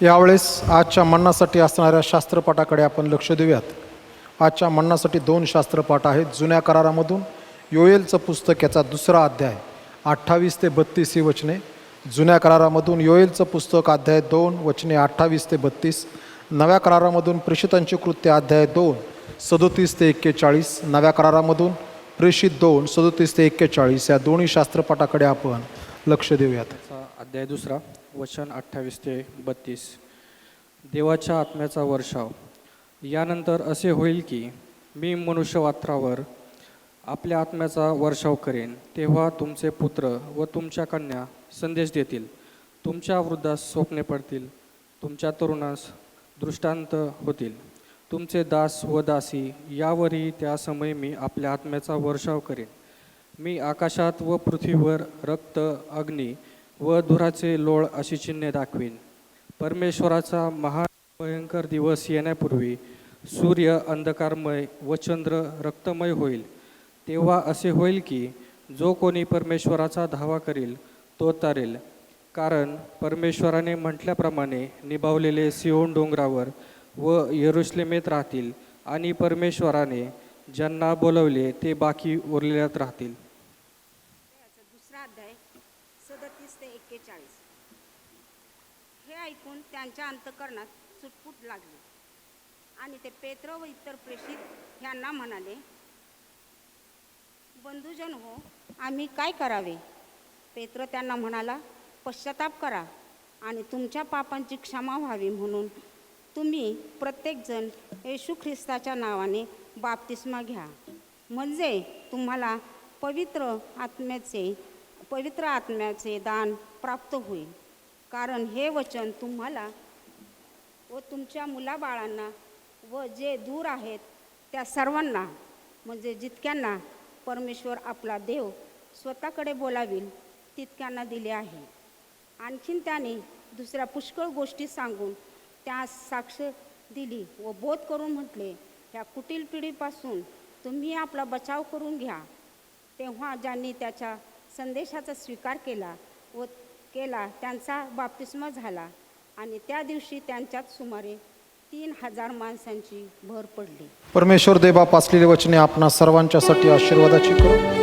यावेळेस आजच्या मन्नासाठी असणाऱ्या शास्त्रपाठाकडे आपण लक्ष देऊयात. आजच्या मन्नासाठी 2 शास्त्रपाठ आहेत. जुन्या करारामधून योएलचं पुस्तक याचा 2रा अध्याय 28 ते 32 ही वचने. जुन्या करारामधून योएलचं पुस्तक अध्याय 2 वचने 28 ते 32. नव्या करारामधून प्रेषितांची कृत्य अध्याय 2 37 ते 41. नव्या करारामधून प्रेषित 2 37 ते 41 या दोन्ही शास्त्रपाठाकडे आपण लक्ष देऊयात. अध्याय 2 वचन 28 ते 32. देवाच्या आत्म्याचा वर्षाव. यानंतर असे होईल की मी मनुष्यवात्रावर आपल्या आत्म्याचा वर्षाव करेन. तेव्हा तुमचे पुत्र व तुमच्या कन्या संदेश देतील, तुमच्या वृद्धास स्वप्ने पडतील, तुमच्या तरुणास दृष्टांत होतील. तुमचे दास व दासी यावरही त्या समयी मी आपल्या आत्म्याचा वर्षाव करेन. मी आकाशात व पृथ्वीवर रक्त, अग्नी व धुराचे लोळ अशी चिन्हे दाखवीन. परमेश्वराचा महाभयंकर दिवस येण्यापूर्वी सूर्य अंधकारमय व चंद्र रक्तमय होईल. तेव्हा असे होईल की जो कोणी परमेश्वराचा धावा करील तो तारेल. कारण परमेश्वराने म्हटल्याप्रमाणे निभावलेले सिओन डोंगरावर व यरुशलेमेत राहतील आणि परमेश्वराने ज्यांना बोलवले ते बाकी उरलेल्यात राहतील. 2 अध्याय 37 ते 41. हे ऐकून त्यांच्या अंतःकरणात चुटपुट लागली आणि ते पेत्र व इतर प्रेषित ह्यांना म्हणाले, बंधुजन हो, आम्ही काय करावे? पेत्र त्यांना म्हणाला, पश्चाताप करा आणि तुमच्या पापांची क्षमा व्हावी म्हणून तुम्ही प्रत्येकजण येशू ख्रिस्ताच्या नावाने बाप्तिस्मा घ्या. म्हणजे तुम्हाला पवित्र आत्म्याचे दान प्राप्त होईल. कारण हे वचन तुम्हाला व तुमच्या मुलाबाळांना व जे दूर आहेत त्या सर्वांना, म्हणजे जितक्यांना परमेश्वर आपला देव स्वतःकडे बोलावील तितक्यांना दिले आहे. आणखीन त्याने दुसऱ्या पुष्कळ गोष्टी सांगून त्यास साक्ष दिली व बोध करून म्हटले, ह्या कुटील पिढीपासून तुम्ही आपला बचाव करून घ्या. तेव्हा ज्यांनी त्याच्या संदेशाचा स्वीकार केला त्यांचा बाप्तिस्मा झाला आणि त्या दिवशी त्यांच्यात सुमारे 3000 माणसांची भर पडली. परमेश्वर देवबाप असलेली वचने आपणा सर्वांच्यासाठी आशीर्वादाची करो.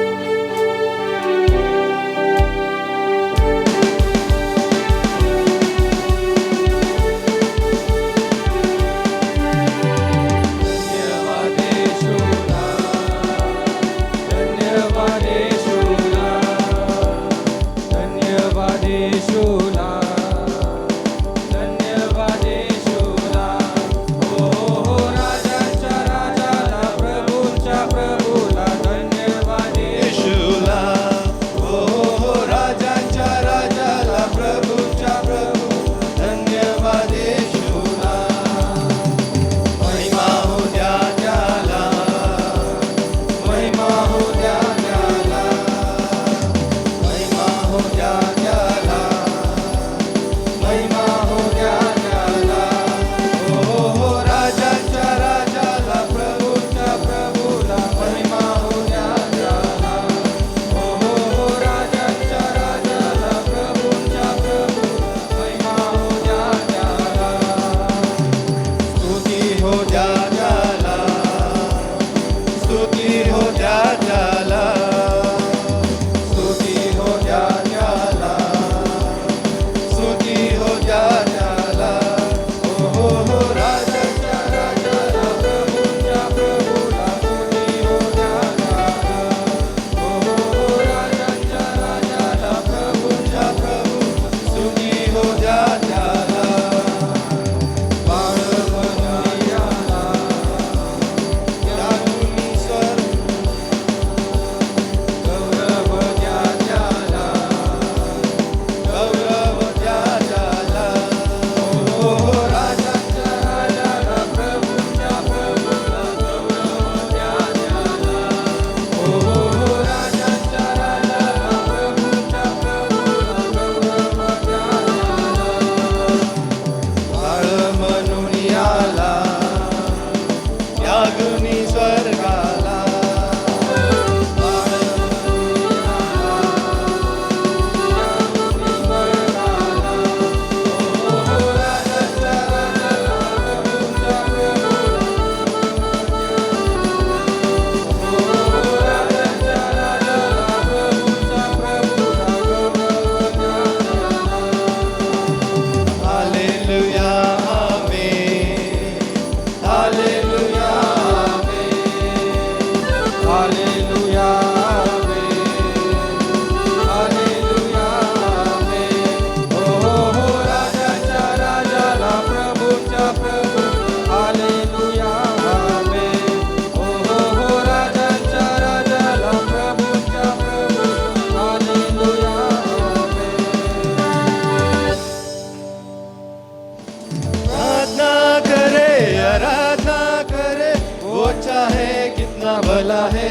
है कितना भला है।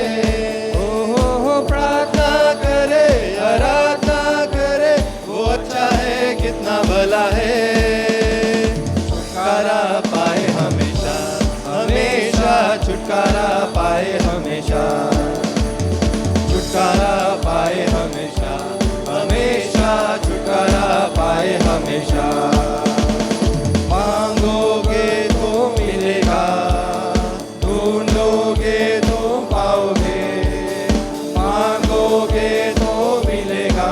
हो प्रार्थना करे आराधना करे, वो अच्छा है कितना भला है। छुटकारा पाए हमेशा हमेशा, छुटकारा पाए हमेशा, छुटकारा पाए हमेशा हमेशा, छुटकारा पाए हमेशा। मांगोगे तो मिलेगा, ढूंढोगे तो पाओगे। मांगोगे तो मिलेगा,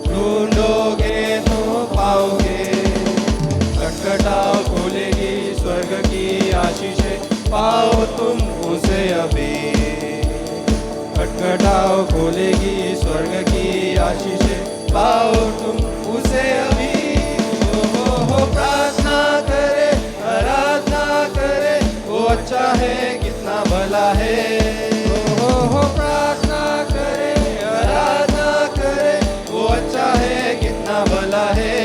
ढूंढोगे तो पाओगे। खटखटाओ खोलेगी स्वर्ग की आशीषें, पाओ तुम उसे अभी। खटखटाओ खोलेगी स्वर्ग की आशीषें, पाओ तुम उसे अभी। हो प्रार्थना करे आराधना करे, वो अच्छा है कितना भला है। हो प्रार्थना करे आराधना करे, वो अच्छा है कितना भला है।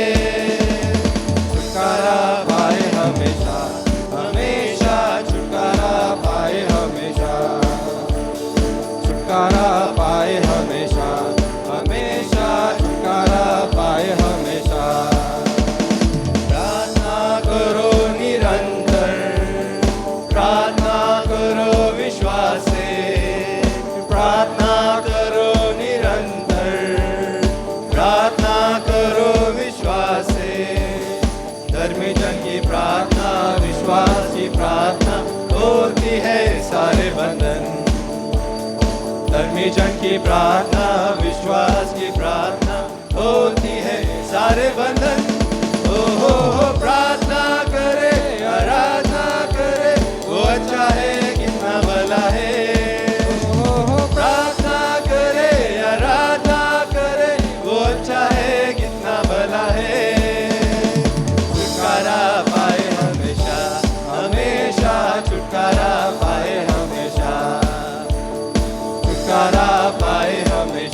छुटकारा पाए हमेशा हमेशा, छुटकारा पाए हमेशा, छुटकारा पाए हमेशा हमेशा, छुटकारा पाए हमेशा। प्रार्थना करो निरंतर, प्रार्थना करो विश्वास से। प्रार्थना करो निरंतर, प्रार्थना करो विश्वास से। धर्मी जन की प्रार्थना विश्वास की प्रार्थना तोड़ती है सारे बंधन। धर्मी जन की प्रार्थना विश्वास की प्रार्थना होती है सारे बंधन। हो प्रार्थना करे आराधना करे, वो अच्छा है कितना भला है। हो प्रार्थना करे आराधना करे, वो अच्छा है कितना भला है। छुटकारा पाए हमेशा हमेशा, छुटकारा पाए हमेशा, छुटकारा पाए हमेशा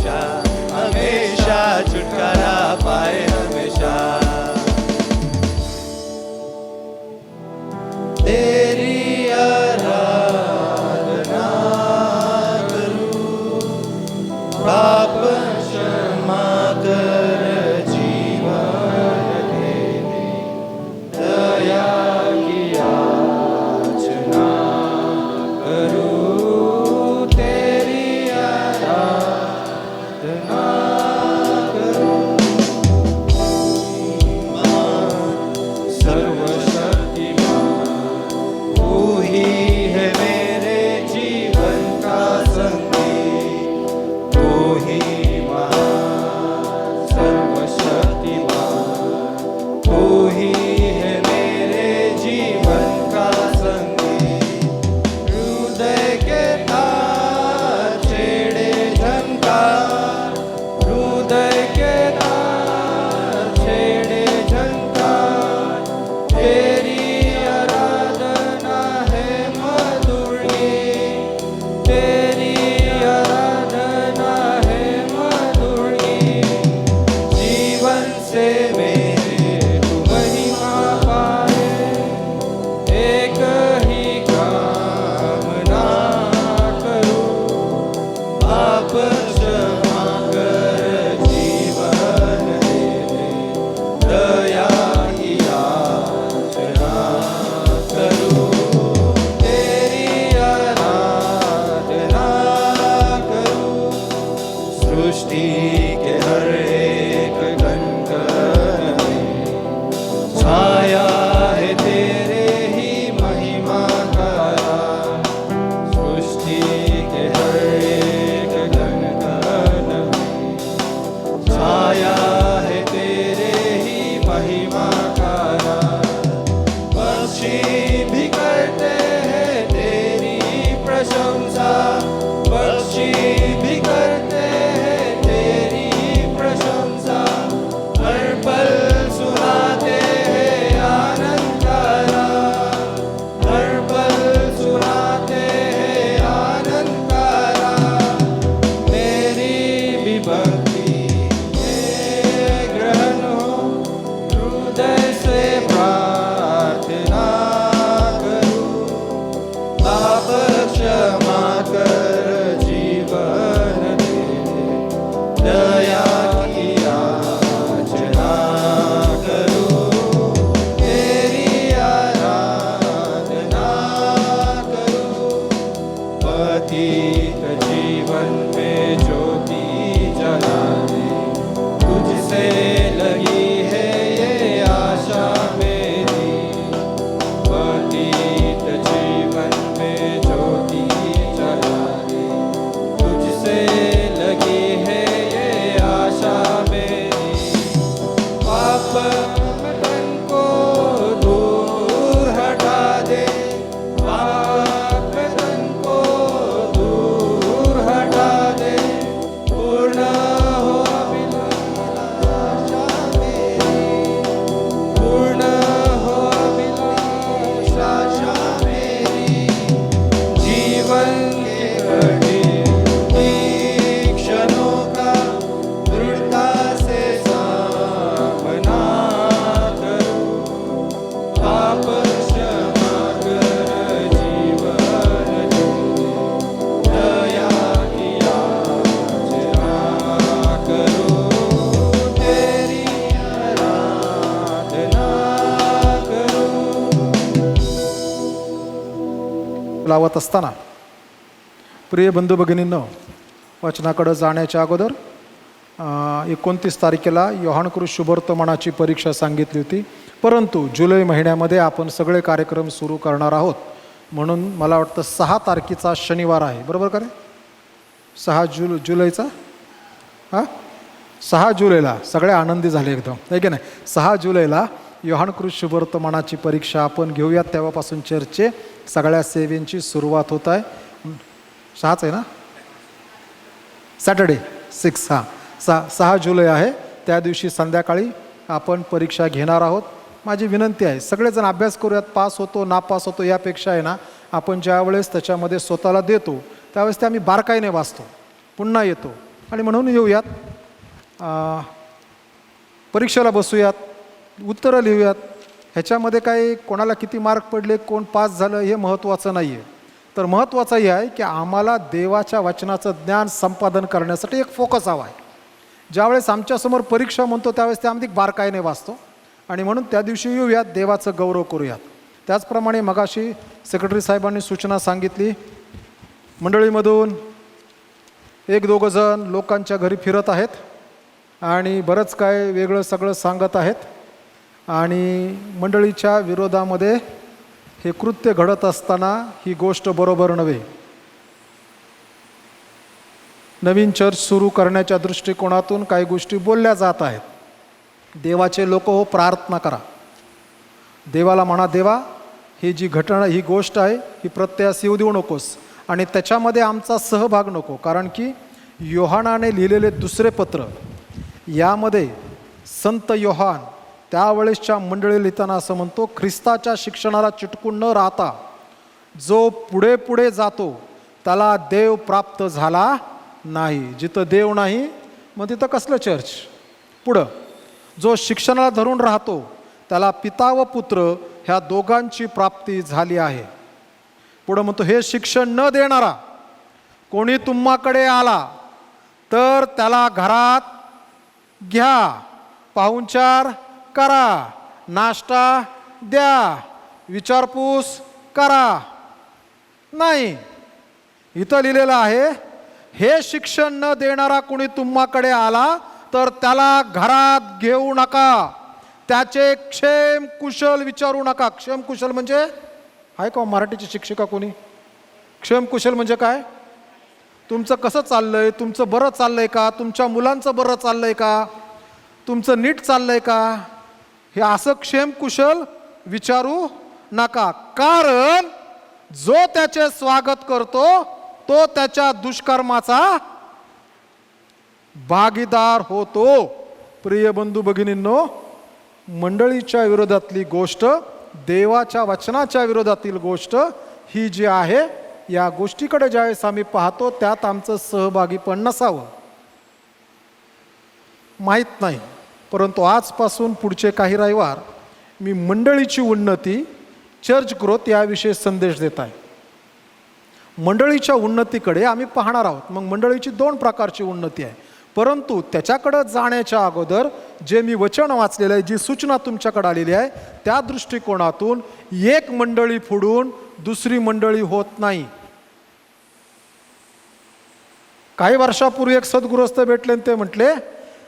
लावत असताना प्रिय बंधू भगिनींनो, वचनाकडं जाण्याच्या अगोदर 29 तारखेला योहानकृत शुभवर्तमानाची परीक्षा सांगितली होती, परंतु जुलै महिन्यामध्ये आपण सगळे कार्यक्रम सुरू करणार आहोत. म्हणून मला वाटतं 6 तारखेचा शनिवार आहे, बरोबर का रे? 6 जुलैचा 6 जुलैला सगळे आनंदी झाले एकदम, आहे की नाही? 6 जुलैला योहानकृत शुभवर्तमानाची परीक्षा आपण घेऊयात. तेव्हापासून चर्चचे सगळ्या सेवेंची सुरुवात होत आहे. 6च आहे ना? सॅटर्डे 6 6 जुलै आहे. त्या दिवशी संध्याकाळी आपण परीक्षा घेणार आहोत. माझी विनंती आहे, सगळेजण अभ्यास करूयात. पास होतो नापास होतो यापेक्षा आहे ना, आपण ज्या वेळेस त्याच्यामध्ये स्वतःला देतो त्यावेळेस ते आम्ही बारकाईने वाचतो, पुन्हा येतो आणि म्हणून येऊयात, परीक्षेला बसूयात, उत्तरं लिहूयात. ह्याच्यामध्ये काही कोणाला किती मार्क पडले, कोण पास झालं हे महत्त्वाचं नाही आहे. तर महत्त्वाचं हे आहे की आम्हाला देवाच्या वचनाचं ज्ञान संपादन करण्यासाठी एक फोकस हवा आहे. ज्यावेळेस आमच्यासमोर परीक्षा म्हणतो त्यावेळेस ते आम्ही बारकाईने वाचतो आणि म्हणून त्या दिवशी येऊयात, देवाचं गौरव करूयात. त्याचप्रमाणे मगाशी सेक्रेटरी साहेबांनी सूचना सांगितली, मंडळीमधून 1-2 जण लोकांच्या घरी फिरत आहेत आणि बरंच काय वेगळं सगळं सांगत आहेत आणि मंडळीच्या विरोधामध्ये हे कृत्य घडत असताना ही गोष्ट बरोबर नव्हे. नवीन चर्च सुरू करण्याच्या दृष्टिकोनातून काही गोष्टी बोलल्या जात आहेत. देवाचे लोक हो, प्रार्थना करा, देवाला म्हणा, देवा ही जी घटना, ही गोष्ट आहे, ही प्रत्ययास येऊ देऊ नकोस आणि त्याच्यामध्ये आमचा सहभाग नको. कारण की योहानाने लिहिलेले दुसरे पत्र, यामध्ये संत योहान त्यावेळेसच्या मंडळी लिहिताना असं म्हणतो, ख्रिस्ताच्या शिक्षणाला चिटकून न राहता जो पुढे पुढे जातो त्याला देव प्राप्त झाला नाही. जिथं देव नाही मग तिथं कसलं चर्च? पुढं जो शिक्षणाला धरून राहतो त्याला पिता व पुत्र ह्या दोघांची प्राप्ती झाली आहे. पुढं म्हणतो, हे शिक्षण न देणारा कोणी तुम्हाकडे आला तर त्याला घरात घ्या, पाहुणचार करा, नाश्ता द्या, विचारपूस करा. नाही, इथं लिहिलेलं आहे, हे शिक्षण न देणारा कोणी तुम्हाकडे आला तर त्याला घरात घेऊ नका, त्याचे क्षेम कुशल विचारू नका. क्षेम कुशल म्हणजे आहे का मराठीची शिक्षिका कोणी? क्षेम कुशल म्हणजे काय? तुमचं कसं चाललंय, तुमचं बरं चाललंय का, तुमच्या मुलांचं बरं चाललंय का, तुमचं नीट चाललंय का, हे असं क्षेम कुशल विचारू नका. कारण जो त्याचे स्वागत करतो तो त्याच्या दुष्कर्माचा भागीदार होतो. प्रिय बंधू भगिनींनो, मंडळीच्या विरोधातली गोष्ट, देवाच्या वचनाच्या विरोधातील गोष्ट ही जी आहे, या गोष्टीकडे ज्यावेळेस आम्ही पाहतो त्यात आमचं सहभागी पण नसावं. माहीत नाही, परंतु आजपासून पुढचे काही रविवार मी मंडळीची उन्नती, चर्च ग्रोथ याविषयी संदेश देत आहे. मंडळीच्या उन्नतीकडे आम्ही पाहणार आहोत. मग मंडळीची 2 प्रकारची उन्नती आहे, परंतु त्याच्याकडं जाण्याच्या अगोदर जे मी वचन वाचलेलं आहे, जी सूचना तुमच्याकडे आलेली आहे, त्या दृष्टिकोनातून एक मंडळी फोडून दुसरी मंडळी होत नाही. काही वर्षापूर्वी एक सद्गृहस्थ भेटले आणि ते म्हटले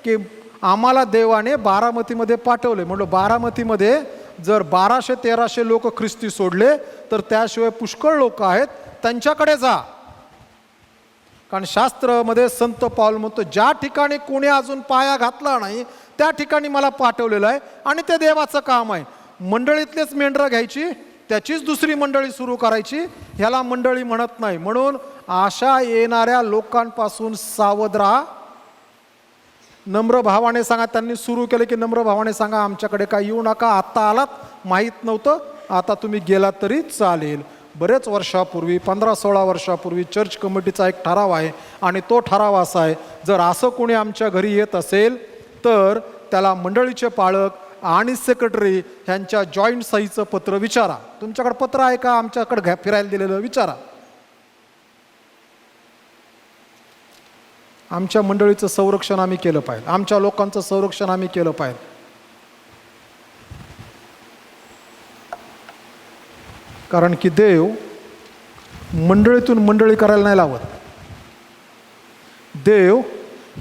की आम्हाला देवाने बारामतीमध्ये पाठवले. म्हटलं, बारामतीमध्ये जर 1200-1300 लोक ख्रिस्ती सोडले तर त्याशिवाय पुष्कळ लोक आहेत, त्यांच्याकडे जा. कारण शास्त्रामध्ये संत पाऊल म्हणतो, ज्या ठिकाणी कोणी अजून पाया घातला नाही त्या ठिकाणी मला पाठवलेलं आहे आणि ते देवाचं काम आहे. मंडळीतलेच मेंढरं घ्यायची, त्याचीच दुसरी मंडळी सुरू करायची, ह्याला मंडळी म्हणत नाही. म्हणून अशा येणाऱ्या लोकांपासून सावध राहा. नम्र भावाने सांगा, त्यांनी सुरू केलं की नम्र भावाने सांगा, आमच्याकडे काय येऊ नका, आत्ता आलात, माहीत नव्हतं, आता तुम्ही गेलात तरी चालेल. बरेच वर्षापूर्वी, 15-16 वर्षापूर्वी चर्च कमिटीचा एक ठराव आहे आणि तो ठराव असा आहे, जर असं कोणी आमच्या घरी येत असेल तर त्याला मंडळीचे पालक आणि सेक्रेटरी ह्यांच्या जॉईंट सहीचं पत्र विचारा. तुमच्याकडे पत्र आहे का आमच्याकडे फिरायला दिलेलं? विचारा. आमच्या मंडळीचं संरक्षण आम्ही केलं पाहिजे, आमच्या लोकांचं संरक्षण आम्ही केलं पाहिजे. कारण की देव मंडळीतून मंडळी करायला नाही लावत. देव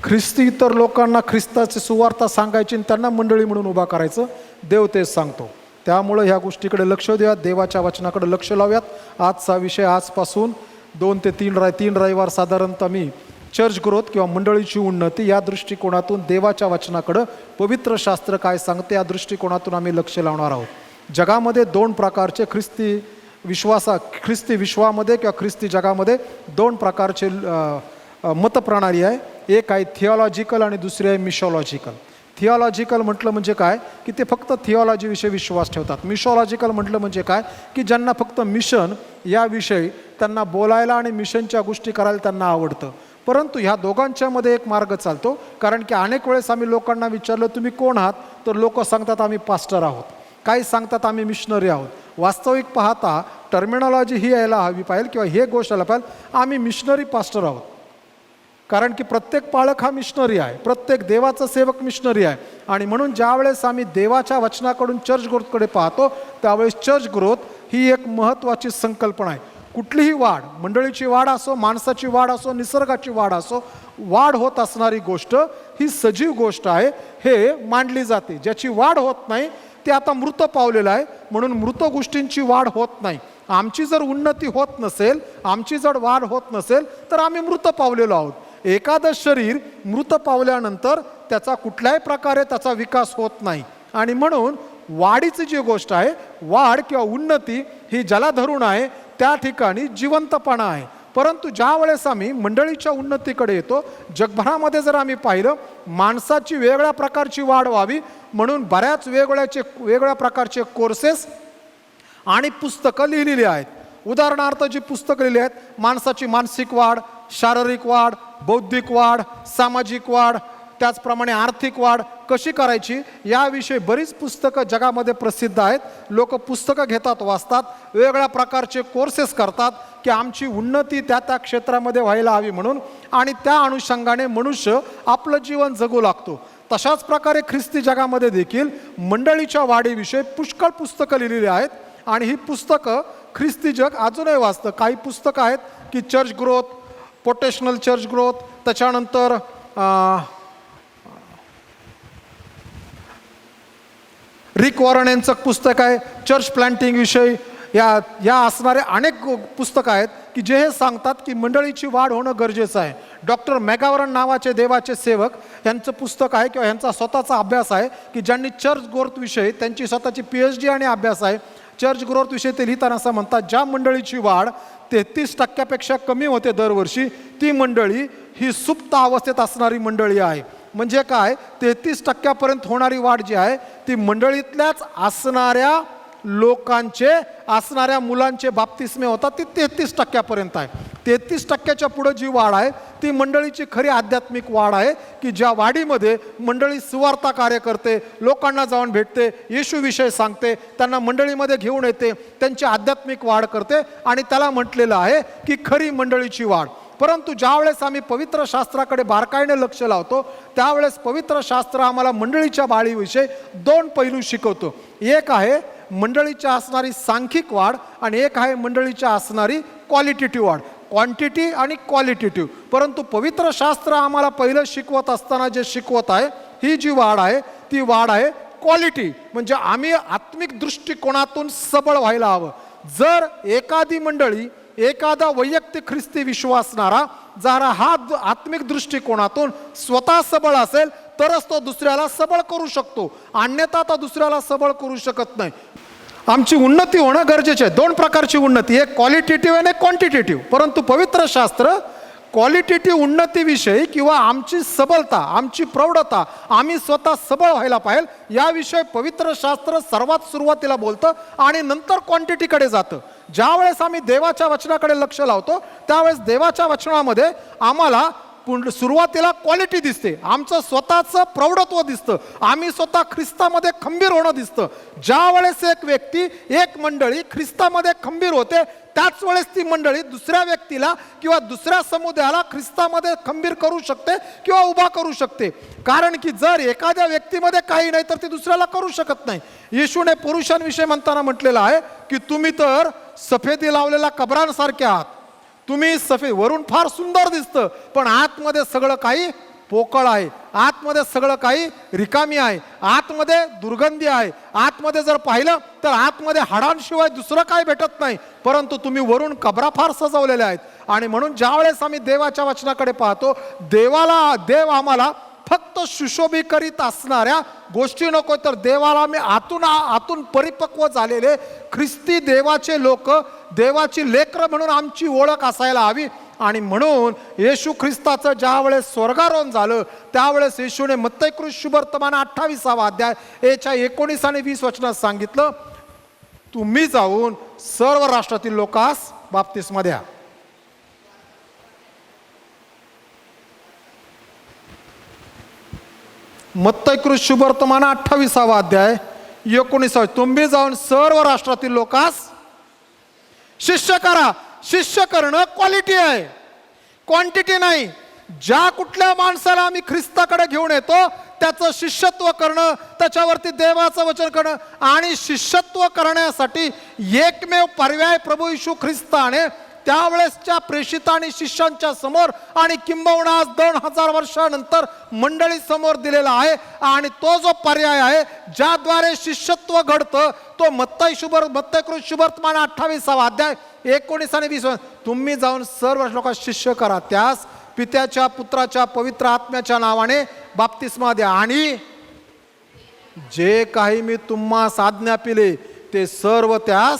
ख्रिस्ती इतर लोकांना ख्रिस्ताची सुवार्ता सांगायची आणि त्यांना मंडळी म्हणून उभा करायचं, देव तेच सांगतो. त्यामुळं ह्या गोष्टीकडे लक्ष द्या, देवाच्या वचनाकडे लक्ष लावूयात. आजचा विषय आजपासून 2 ते 3 रविवार साधारणतः मी चर्च ग्रोथ किंवा मंडळीची उन्नती या दृष्टिकोनातून देवाच्या वचनाकडं पवित्र शास्त्र काय सांगते या दृष्टिकोनातून आम्ही लक्ष लावणार आहोत. जगामध्ये 2 प्रकारचे ख्रिस्ती विश्वामध्ये किंवा ख्रिस्ती जगामध्ये 2 प्रकारचे मतप्रणाली आहे. एक आहे थिओलॉजिकल आणि दुसरी आहे मिशॉलॉजिकल. थिओलॉजिकल म्हटलं म्हणजे काय की ते फक्त थिओलॉजीविषयी विश्वास ठेवतात. मिशॉलॉजिकल म्हटलं म्हणजे काय की ज्यांना फक्त मिशन याविषयी त्यांना बोलायला आणि मिशनच्या गोष्टी करायला त्यांना आवडतं. परंतु ह्या दोघांच्यामध्ये एक मार्ग चालतो. कारण की अनेक वेळेस आम्ही लोकांना विचारलं तुम्ही कोण आहात, तर लोक सांगतात आम्ही पास्टर आहोत, काही सांगतात आम्ही मिशनरी आहोत. वास्तविक पाहता टर्मिनॉलॉजी ही यायला हवी पाहिजे किंवा हे गोष्ट यायला पाहिजे आम्ही मिशनरी पास्टर आहोत. कारण की प्रत्येक पाळक हा मिशनरी आहे, प्रत्येक देवाचा सेवक मिशनरी आहे. आणि म्हणून ज्या वेळेस आम्ही देवाच्या वचनाकडून चर्च ग्रोथकडे पाहतो त्यावेळेस चर्च ग्रोथ ही एक महत्त्वाची संकल्पना आहे. कुठलीही वाढ, मंडळीची वाढ असो, माणसाची वाढ असो, निसर्गाची वाढ असो, वाढ होत असणारी गोष्ट ही सजीव गोष्ट आहे हे मांडली जाते. ज्याची वाढ होत नाही ते आता मृत पावलेलं आहे, म्हणून मृत गोष्टींची वाढ होत नाही. आमची जर उन्नती होत नसेल, आमची जर वाढ होत नसेल तर आम्ही मृत पावलेलो आहोत. एखादं शरीर मृत पावल्यानंतर त्याचा कुठल्याही प्रकारे त्याचा विकास होत नाही. आणि म्हणून वाढीची जी गोष्ट आहे, वाढ किंवा उन्नती ही ज्याला धरून आहे त्या ठिकाणी जिवंतपणा आहे. परंतु ज्या वेळेस आम्ही मंडळीच्या उन्नतीकडे येतो, जगभरामध्ये जर आम्ही पाहिलं माणसाची वेगळ्या प्रकारची वाढ व्हावी म्हणून बऱ्याच वेगळ्या प्रकारचे कोर्सेस आणि पुस्तकं लिहिलेली आहेत. उदाहरणार्थ जी पुस्तकं लिहिली आहेत, माणसाची मानसिक वाढ, शारीरिक वाढ, बौद्धिक वाढ, सामाजिक वाढ, त्याचप्रमाणे आर्थिक वाढ कशी करायची याविषयी बरीच पुस्तकं जगामध्ये प्रसिद्ध आहेत. लोक पुस्तकं घेतात, वाचतात, वेगवेगळ्या प्रकारचे कोर्सेस करतात की आमची उन्नती त्या त्या क्षेत्रामध्ये व्हायला हवी म्हणून, आणि त्या अनुषंगाने मनुष्य आपलं जीवन जगू लागतो. तशाच प्रकारे ख्रिस्ती जगामध्ये देखील मंडळीच्या वाढीविषयी पुष्कळ पुस्तकं लिहिलेली आहेत. आणि ही पुस्तकं ख्रिस्ती जग अजूनही वाचतं. काही पुस्तकं आहेत की चर्च ग्रोथ, पोटेशनल चर्च ग्रोथ, त्याच्यानंतर रिक वॉरन यांचं पुस्तक आहे चर्च प्लॅन्टिंग विषयी. या असणारे अनेक पुस्तकं आहेत की जे हे सांगतात की मंडळीची वाढ होणं गरजेचं आहे. डॉक्टर मॅगावरन नावाचे देवाचे सेवक यांचं पुस्तक आहे किंवा यांचा स्वतःचा अभ्यास आहे की ज्यांनी चर्च ग्रोथ विषयी त्यांची स्वतःची PhD आणि अभ्यास आहे. चर्च ग्रोथ विषयी ते लिहिताना असं म्हणतात, ज्या मंडळीची वाढ 33% कमी होते दरवर्षी, ती मंडळी ही सुप्त अवस्थेत असणारी मंडळी आहे. म्हणजे काय, 33% होणारी वाढ जी आहे ती मंडळीतल्याच असणाऱ्या लोकांचे, असणाऱ्या मुलांचे बाप्तिस्मे होतात, ती 33% आहे. 33% पुढं जी वाढ आहे ती मंडळीची खरी आध्यात्मिक वाढ आहे की ज्या वाढीमध्ये मंडळी सुवार्ता कार्य करते, लोकांना जाऊन भेटते, येशूविषयी सांगते, त्यांना मंडळीमध्ये घेऊन येते, त्यांची आध्यात्मिक वाढ करते, आणि त्याला म्हटलेलं आहे की खरी मंडळीची वाढ. परंतु ज्यावेळेस आम्ही पवित्र शास्त्राकडे बारकाईने लक्ष लावतो त्यावेळेस पवित्र शास्त्र आम्हाला मंडळीच्या वाढीविषयी 2 पैलू शिकवतो. एक आहे मंडळीच्या असणारी सांख्यिक वाढ आणि एक आहे मंडळीच्या असणारी क्वालिटेटिव्ह वाढ, क्वांटिटी आणि क्वालिटेटिव्ह. परंतु पवित्र शास्त्र आम्हाला पहिलं शिकवत असताना जे शिकवत आहे, ही जी वाढ आहे ती वाढ आहे क्वालिटी. म्हणजे आम्ही आत्मिक दृष्टिकोनातून सबळ व्हायला हवं. जर एखादी मंडळी, एखादा वैयक्तिक ख्रिस्ती विश्वासणारा जरा हा आत्मिक दृष्टिकोनातून स्वतः सबळ असेल तरच तो दुसऱ्याला सबळ करू शकतो, अन्यथा तो दुसऱ्याला सबळ करू शकत नाही. आमची उन्नती होणं गरजेचे आहे. 2 प्रकारची उन्नती, एक क्वालिटेटिव्ह आणि क्वांटिटेटिव्ह. परंतु पवित्र शास्त्र क्वालिटेटिव्ह उन्नतीविषयी किंवा आमची सबलता, आमची प्रौढता, आम्ही स्वतः सबळ व्हायला पाहिजे याविषयी पवित्र शास्त्र सर्वात सुरुवातीला बोलतं आणि नंतर क्वांटिटीकडे जातं. ज्या वेळेस आम्ही देवाच्या वचनाकडे लक्ष लावतो त्यावेळेस देवाच्या वचनामध्ये आम्हाला सुरुवातीला क्वालिटी दिसते, आमचं स्वतःचं प्रौढत्व दिसतं, आम्ही स्वतः ख्रिस्तामध्ये खंबीर होणं दिसतं. ज्या वेळेस एक व्यक्ती, एक मंडळी ख्रिस्तामध्ये खंबीर होते त्याच वेळेस ती मंडळी दुसऱ्या व्यक्तीला किंवा दुसऱ्या समुदायाला ख्रिस्तामध्ये खंबीर करू शकते किंवा उभा करू शकते. कारण की जर एखाद्या व्यक्तीमध्ये काही नाही तर ती दुसऱ्याला करू शकत नाही. येशूने पुरुषांविषयी म्हणताना म्हटलेलं आहे की तुम्ही तर सफेदी लावलेल्या कबरांसारखे आहात. तुम्ही सफेद, वरून फार सुंदर दिसतं, पण आतमध्ये सगळं काही पोकळ आहे, आतमध्ये सगळं काही रिकामी आहे, आतमध्ये दुर्गंधी आहे. आतमध्ये जर पाहिलं तर आतमध्ये हाडांशिवाय दुसरं काय भेटत नाही, परंतु तुम्ही वरून कबरा फार सजवलेल्या आहेत. आणि म्हणून ज्या वेळेस आम्ही देवाच्या वचनाकडे पाहतो, देव आम्हाला फक्त सुशोभीकरित असणाऱ्या गोष्टी नको, तर देवाला आम्ही आतून परिपक्व झालेले ख्रिस्ती देवाचे लोक, देवाची लेकरं म्हणून आमची ओळख असायला हवी. आणि म्हणून येशू ख्रिस्ताचं ज्या वेळेस स्वर्गारोहण झालं त्यावेळेस येशूने मत्तई शुभवर्तमान 28 अध्याय याच्या 19 आणि 20 वचनात सांगितलं, तुम्ही जाऊन सर्व राष्ट्रातील लोकांस बाप्तिस्मा द्या. मत्तई शुभवर्तमान 28 अध्याय 19, तुम्ही जाऊन सर्व राष्ट्रातील लोकांस शिष्य करा. शिष्य करणं क्वालिटी आहे, क्वांटिटी नाही. ज्या कुठल्या माणसाला आम्ही ख्रिस्ताकडे घेऊन येतो त्याचं शिष्यत्व करणं, त्याच्यावरती देवाचं वचन करणं, आणि शिष्यत्व करण्यासाठी एकमेव पर्याय प्रभू येशू ख्रिस्ताने त्यावेळेसच्या प्रेषित आणि शिष्यांच्या समोर आणि किंबहुना आज 2000 वर्षानंतर मंडळी समोर दिलेला आहे. आणि तो जो पर्याय आहे ज्याद्वारे शिष्यत्व घडतं तो मत्तई शुभवर्तमान 28 अध्याय 19 आणि 20, तुम्ही जाऊन सर्व लोकांना शिष्य करा, त्यास पित्याच्या पुत्राच्या पवित्र आत्म्याच्या नावाने बाप्तिस्मा द्या, आणि जे काही मी तुम्हास आज्ञा पिले ते सर्व त्यास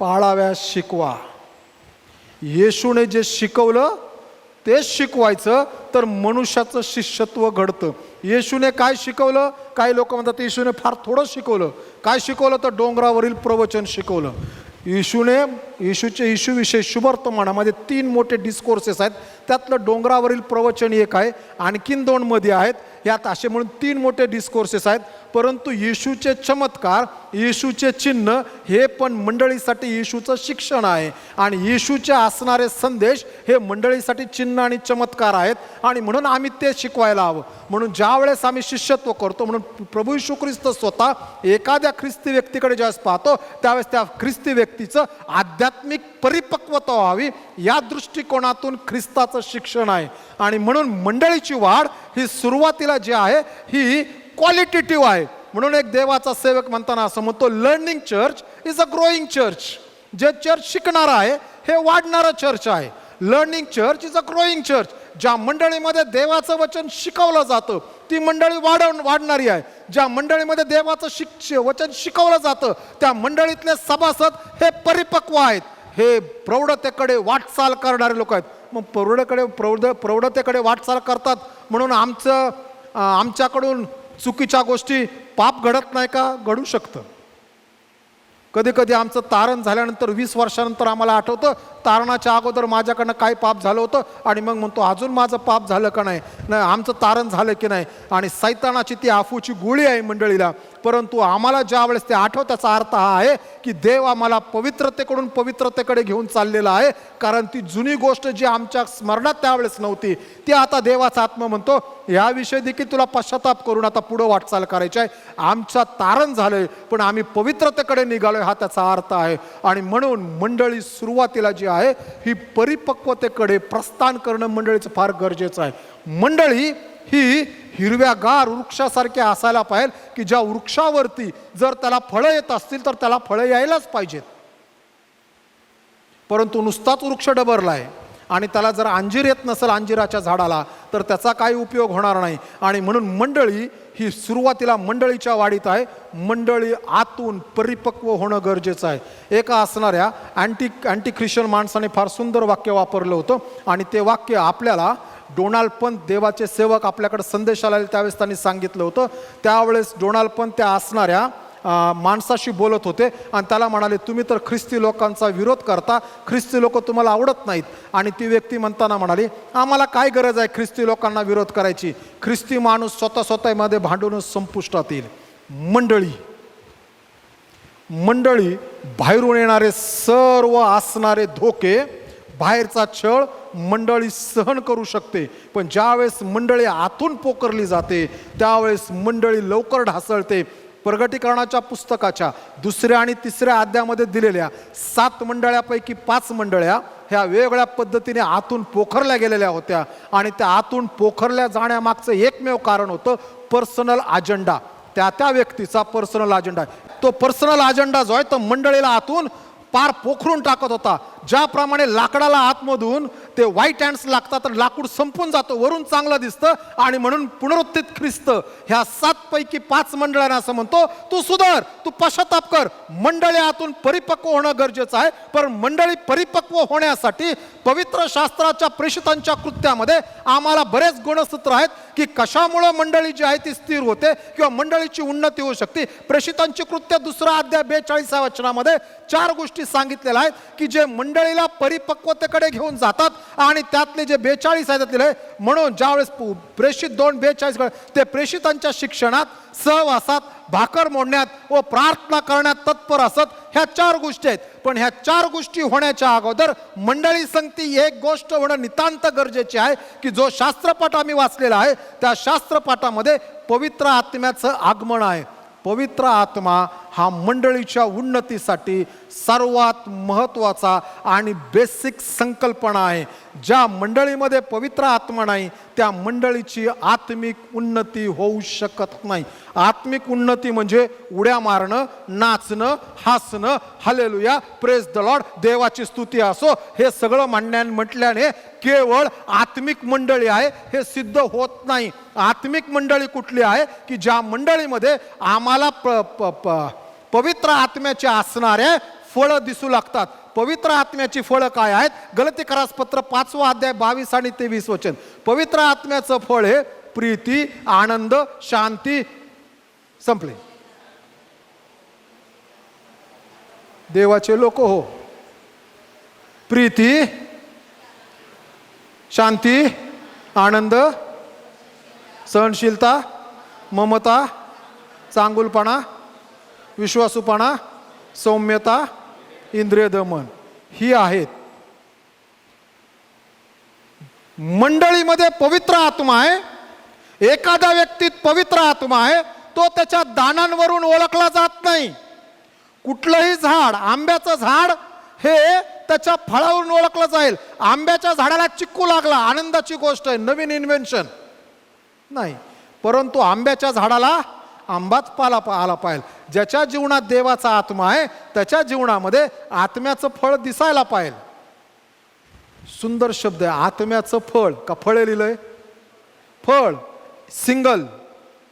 पाळाव्यास शिकवा. येशूने जे शिकवलं तेच शिकवायचं तर मनुष्याचं शिष्यत्व घडतं. येशूने काय शिकवलं? काही लोक म्हणतात येशूने फार थोडं शिकवलं. काय शिकवलं? तर डोंगरावरील प्रवचन शिकवलं. येशूविषयी शुभवर्तमानामध्ये 3 मोठे डिस्कोर्सेस आहेत, त्यातलं डोंगरावरील प्रवचन एक आहे, आणखीन 2 मध्ये आहेत. यात असे म्हणून 3 मोठे डिस्कोर्सेस आहेत. परंतु येशूचे चमत्कार, येशूचे चिन्ह हे पण मंडळीसाठी येशूचं शिक्षण आहे, आणि येशूचे असणारे संदेश हे मंडळीसाठी चिन्ह आणि चमत्कार आहेत. आणि म्हणून आम्ही ते शिकवायला हवं. म्हणून ज्या वेळेस आम्ही शिष्यत्व करतो, म्हणून प्रभू येशू ख्रिस्त स्वतः एखाद्या ख्रिस्ती व्यक्तीकडे ज्यावेळेस पाहतो त्यावेळेस त्या ख्रिस्ती व्यक्तीचं आध्यात्मिक परिपक्वता व्हावी या दृष्टिकोनातून ख्रिस्ताचं शिक्षण आहे. आणि म्हणून मंडळीची वाढ ही सुरुवातीला जी आहे ही क्वालिटेटिव्ह आहे. म्हणून एक देवाचा सेवक म्हणताना असं म्हणतो, learning church is a growing church. जे चर्च शिकणार आहे हे वाढणारं चर्च आहे. Learning church is a growing church. ज्या मंडळीमध्ये देवाचं वचन शिकवलं जातं ती मंडळी वाढणारी आहे. ज्या मंडळीमध्ये देवाचं वचन शिकवलं जातं त्या मंडळीतले सभासद हे परिपक्व आहेत, हे प्रौढतेकडे वाटचाल करणारे लोक आहेत. मग प्रौढतेकडे वाटचाल करतात म्हणून आमच्याकडून चुकीच्या गोष्टी, पाप घडत नाही का? घडू शकतं. कधी कधी आमचं तारण झाल्यानंतर 20 वर्षानंतर आम्हाला आठवतं तारणाच्या अगोदर माझ्याकडनं काय पाप झालं होतं, आणि मग म्हणतो अजून माझं पाप झालं का नाही, आमचं तारण झालं की नाही. आणि सैतानाची ती आफूची गोळी आहे मंडळीला. परंतु आम्हाला ज्या वेळेस ते आठवतं त्याचा अर्थ हा आहे की देव आम्हाला पवित्रतेकडून पवित्रतेकडे घेऊन चाललेला आहे. कारण ती जुनी गोष्ट जी आमच्या स्मरणात त्यावेळेस नव्हती ती आता देवाचा आत्मा म्हणतो याविषयी देखील तुला पश्चाताप करून आता पुढं वाटचाल करायची आहे. आमचं तारण झालंय पण आम्ही पवित्रतेकडे निघालोय हा त्याचा अर्थ आहे. आणि म्हणून मंडळी सुरुवातीला जी आहे ही परिपक्वतेकडे प्रस्थान करणं मंडळीचं फार गरजेचं आहे. मंडळी ही हिरव्यागार वृक्षासारखे असायला पाहिजे की ज्या वृक्षावरती जर त्याला फळं येत असतील तर त्याला फळं यायलाच पाहिजेत. परंतु नुसताच वृक्ष डबरलाय आणि त्याला जर अंजीर येत नसेल अंजिराच्या झाडाला तर त्याचा काही उपयोग होणार नाही. आणि म्हणून मंडळी ही सुरुवातीला मंडळीच्या वाढीत आहे. मंडळी आतून परिपक्व होणं गरजेचं आहे. एका असणाऱ्या अँटी ख्रिश्चन माणसाने फार सुंदर वाक्य वापरलं होतं, आणि ते वाक्य आपल्याला डोनाल्ड पंत देवाचे सेवक आपल्याकडे संदेशाला आले त्यावेळेस त्यांनी सांगितलं होतं. त्यावेळेस डोनाल्ड पंत त्या असणाऱ्या माणसाशी बोलत होते आणि त्याला म्हणाले तुम्ही तर ख्रिस्ती लोकांचा विरोध करता, ख्रिस्ती लोक तुम्हाला आवडत नाहीत. आणि ती व्यक्ती म्हणताना म्हणाली आम्हाला काय गरज आहे ख्रिस्ती लोकांना विरोध करायची, ख्रिस्ती माणूस स्वतःमध्ये भांडूनच संपुष्टात येईल. मंडळी बाहेरून येणारे सर्व असणारे धोके, बाहेरचा छळ मंडळी सहन करू शकते, पण ज्यावेळेस मंडळी आतून पोकरली जाते त्यावेळेस मंडळी लवकर ढासळते. प्रगटीकरणाच्या पुस्तकाच्या 2ऱ्या आणि 3ऱ्या अध्यायामध्ये दिलेल्या 7 मंडळ्यापैकी 5 मंडळ्या ह्या वेगवेगळ्या पद्धतीने आतून पोखरल्या गेलेल्या होत्या आणि त्या आतून पोखरल्या जाण्यामागचं एकमेव कारण होतं पर्सनल अजेंडा. त्या व्यक्तीचा पर्सनल अजेंडा. तो पर्सनल अजेंडा जो आहे तो मंडळीला आतून पार पोखरून टाकत होता. ज्याप्रमाणे लाकडाला आतमधून ते व्हाईट हँड्स लागतात तर लाकूड संपून जातं, वरून चांगलं दिसतं, आणि म्हणून पुनरुत्थित ख्रिस्त ह्या 7 पैकी 5 मंडळांना असं म्हणतो, तू सुधार, तू पश्चाताप कर. मंडळी आतून परिपक्व होणं गरजेचं आहे, पण मंडळी परिपक्व होण्यासाठी पवित्र शास्त्राच्या प्रेषितांच्या कृत्यामध्ये आम्हाला बरेच गुणसूत्र आहेत की कशामुळं मंडळी जी आहे ती स्थिर होते किंवा मंडळीची उन्नती होऊ शकते. प्रेषितांची कृत्य 2 अध्याय 42 वचनामध्ये 4 गोष्टी सांगितलेल्या आहेत की जे मंडळीला परिपक्वतेकडे घेऊन जातात, आणि त्यातले जे 42 आहेत त्यातले, म्हणून ज्यावेळेस प्रेषित 2:42 ते प्रेषितांच्या शिक्षणात, सहवासात, भाकर मोडण्यात व प्रार्थना करण्यात तत्पर असत. ह्या 4 गोष्टी आहेत. पण ह्या 4 गोष्टी होण्याच्या अगोदर मंडळी संगती एक गोष्ट होणं नितांत गरजेचे आहे की जो शास्त्रपाठ आम्ही वाचलेला आहे त्या शास्त्रपाठामध्ये पवित्र आत्म्याचं आगमन आहे. पवित्र आत्मा हा मंडळीच्या उन्नतीसाठी सर्वात महत्त्वाचा आणि बेसिक संकल्पना आहे. ज्या मंडळीमध्ये पवित्र आत्मा नाही त्या मंडळीची आत्मिक उन्नती होऊ शकत नाही. आत्मिक उन्नती म्हणजे उड्या मारणं, नाचणं, हसणं, हालेलुया, प्रेज द लॉर्ड, देवाची स्तुती असो, हे सगळं म्हटल्याने केवळ आत्मिक मंडळी आहे हे सिद्ध होत नाही. आत्मिक मंडळी कुठली आहे की ज्या मंडळीमध्ये आम्हाला पवित्र आत्म्याचे असणारे फळं दिसू लागतात. पवित्र आत्म्याची फळं काय आहेत? गलातीकरास पत्र 5 अध्याय 22 आणि 23 वचन. पवित्र आत्म्याचं फळ हे प्रीती, आनंद, शांती. संपले. देवाचे लोक हो, प्रीती, शांती, आनंद, सहनशीलता, ममता, चांगुलपणा, विश्वासूपणा, सौम्यता, इंद्रिय दमन, ही आहेत. मंडळीमध्ये पवित्र आत्मा आहे. एखाद्या व्यक्तीत पवित्र आत्मा आहे तो त्याच्या दानांवरून ओळखला जात नाही. कुठलंही झाड, आंब्याचं झाड हे त्याच्या फळावरून ओळखलं जाईल. आंब्याच्या झाडाला चिक्कू लागला, आनंदाची गोष्ट आहे, नवीन इन्व्हेन्शन नाही, परंतु आंब्याच्या झाडाला आंबाच आला पाहिजे. ज्याच्या जीवनात देवाचा आत्मा आहे त्याच्या जीवनामध्ये आत्म्याचं फळ दिसायला पाहिजे. सुंदर शब्द आहे, आत्म्याचं फळ. का फळ लिहिलंय? फळ सिंगल,